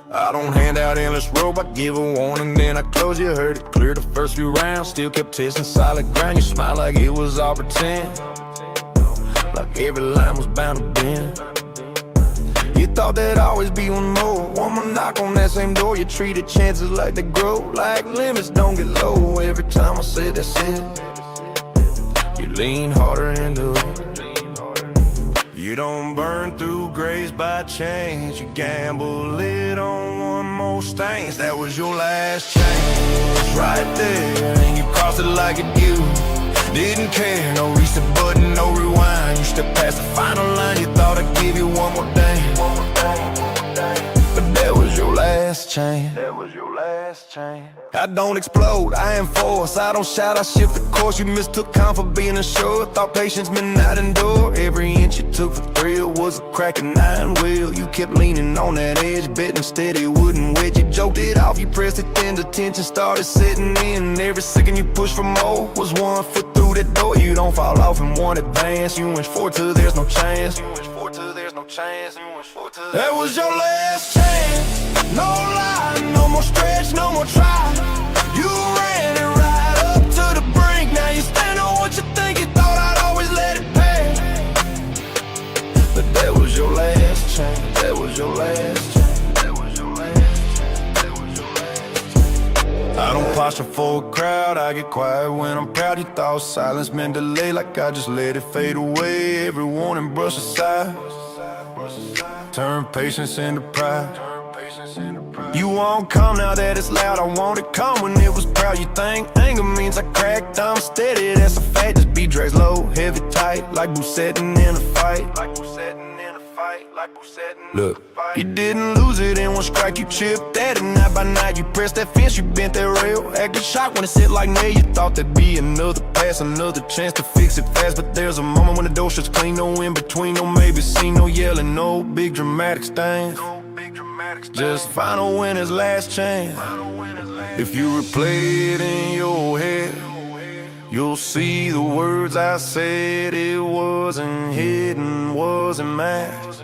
I don't hand out endless rope, I give a warning, then I close. You heard it clear the first few rounds, still kept testing solid ground. You smile like it was all pretend, like every line was bound to bend. You thought there'd always be one more knock on that same door. You treated chances like they grow, like limits don't get low. Every time I said that's it, you lean harder into it. You don't burn through grace by chance. You gamble it on one more stance. That was your last chance, right there, and you crossed it like a you Didn't care, no reset button, no rewind. You stepped past the final line, you thought I'd give you one more dance. But that was your last chance. That was your last chance. I don't explode, I enforce. I don't shout, I shift the course. You mistook calm for being assured. Thought patience meant not endure. Every inch you took for thrill was a cracking 9-wheel. You kept leaning on that edge, betting steady wouldn't wedge. You joked it off, you pressed it then, the tension started setting in. Every second you pushed for more was 1 foot through that door. You don't fall off in one advance. You went forward till there's no chance. You went forward till there's no chance. You went forward till that was your last chance. No lie, no more stretch, no more try. You ran it right up to the brink. Now you stand on what you think. You thought I'd always let it pass. But that was your last chance. That was your last chance. That was your last chance. That was your last chance. I don't posture for a crowd. I get quiet when I'm proud. You thought silence meant delay, like I just let it fade away. Every warning brush aside. Turn patience into pride. You won't come now that it's loud. I want it calm when it was proud. You think anger means I cracked? I'm steady, that's a fact. This beat drags low, heavy, tight, like Boo setting in a fight. Look, you didn't lose it in one strike. You chipped at it night by night. You pressed that fence, you bent that rail. Acted shocked when it hit like nail. You thought there'd be another pass, another chance to fix it fast. But there's a moment when the door shuts clean. No in between, no maybe seen, no yelling, no big dramatic stains. Just final winner's last chance. If you replay it in your head, you'll see the words I said. It wasn't hidden, wasn't masked.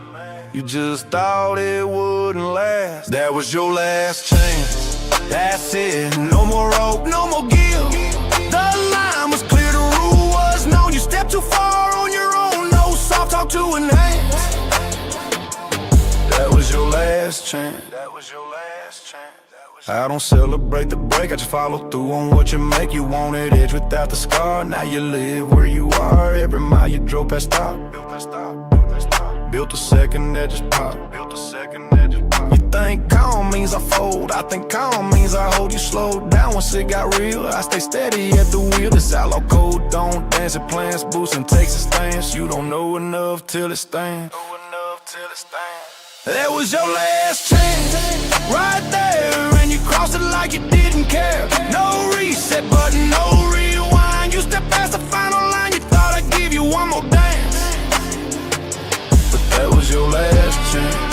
You just thought it wouldn't last. That was your last chance. That's it, no more rope, no more give. The line was clear, the rule was known. You stepped too far on your own, no soft talk to enhance. That was your last chance. That was your last chance. I don't celebrate the break, I just follow through on what you make. You wanted edge without the scar. Now you live where you are. Every mile you drove past stop. Built a second that just popped. You think calm means I fold. I think calm means I hold you slow down once it got real. I stay steady at the wheel. This outlaw code don't dance. It plans, boosts and takes a stance. You don't know enough till it stands. That was your last chance, right there, and you crossed it like you didn't care. No reset button, no rewind. You stepped past the final line, you thought I'd give you one more dance. But that was your last chance.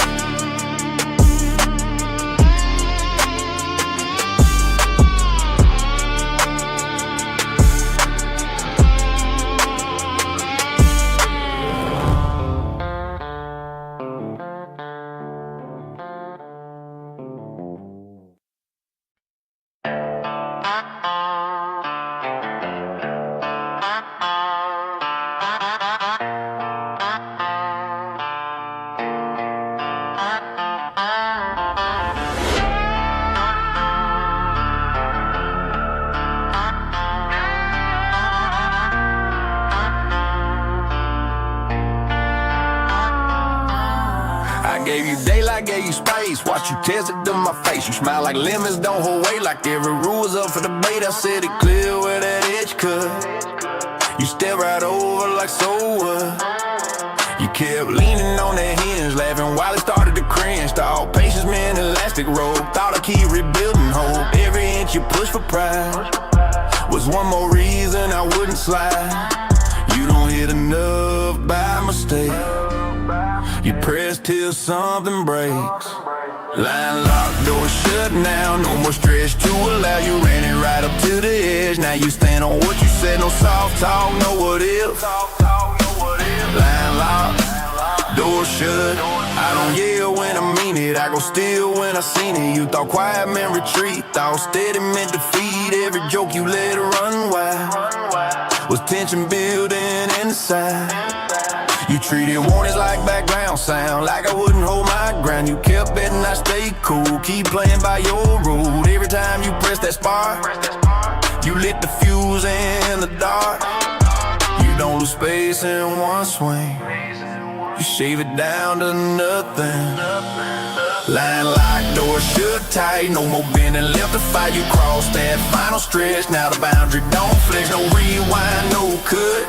Gave you daylight, gave you space. Watch you test it to my face. You smile like lemons, don't hold weight. Like every rule was up for debate. I said it clear where that edge cut. You step right over like so what? You kept leaning on that hinge, laughing while it started to cringe. Thought patience meant elastic rope. Thought I'd keep rebuilding hope. Every inch you push for pride was one more reason I wouldn't slide. You don't hit enough by mistake. You press till something breaks. Line locked, door shut now. No more stretch to allow. You ran it right up to the edge. Now you stand on what you said. No soft talk, no what if. Line locked, door shut. I don't yell when I mean it. I go still when I seen it. You thought quiet meant retreat. Thought steady meant defeat. Every joke you let it run wild was tension building inside. You treated warnings like background sound, like I wouldn't hold my ground. You kept betting I stay cool, keep playing by your rule. Every time you press that spark, you lit the fuse in the dark. You don't lose space in one swing, you shave it down to nothing. Line locked, door door shut tight. No more bending left to fight. You cross that final stretch. Now the boundary don't flex. No rewind, no cut.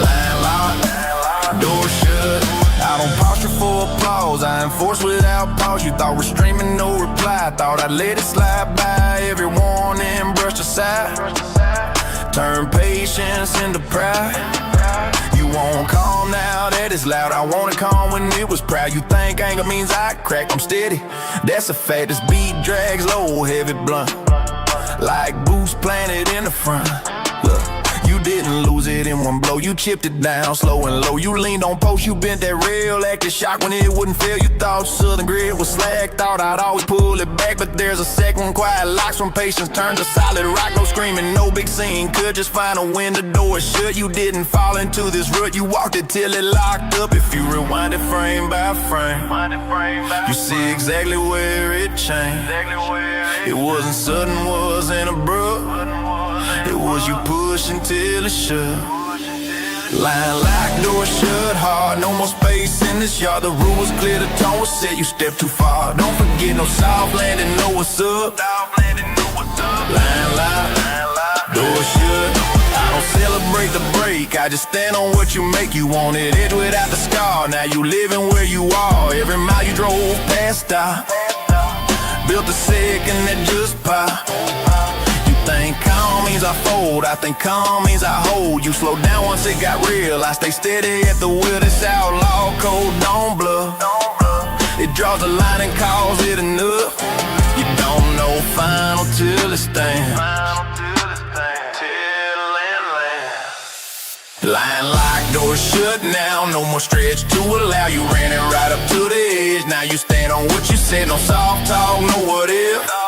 Line locked, door shut. I don't posture for applause. I enforce without pause. You thought restraining, no reply. Thought I'd let it slide by. Every warning brushed aside. Turn patience into pride. You won't calm now that it's loud. I wanted calm when it was proud. You think anger means I crack, I'm steady. That's a fact, this beat drags low, heavy blunt. Like boost planted in the front. Look, you didn't lose it in one blow. You chipped it down slow and low. You leaned on post, you bent that rail. Acted shocked when it wouldn't fail. You thought Southern grit was slack. Thought I'd always pull it back. But there's a second quiet locks from patience turns to solid rock. No screaming, no big scene. Could just find a window, door shut. You didn't fall into this rut. You walked it till it locked up. If you rewind it frame by frame, you see exactly where it changed. It wasn't sudden, wasn't abrupt. It was you pushing till it shut. Line locked, door shut hard. No more space in this yard. The rule was clear, the tone was set. You stepped too far. Don't forget no soft landing, know what's up. Line locked, door shut. I don't celebrate the break. I just stand on what you make. You wanted edge without the scar. Now you living where you are. Every mile you drove past stop. Built a second that just popped. Think calm means I fold, I think calm means I hold. You slow down once it got real, I stay steady at the wheel. This outlaw code don't bluff. It draws a line and calls it enough. You don't know final till it stands. Line locked, door shut now. No more stretch to allow. You ran it right up to the edge. Now you stand on what you said. No soft talk, no what if.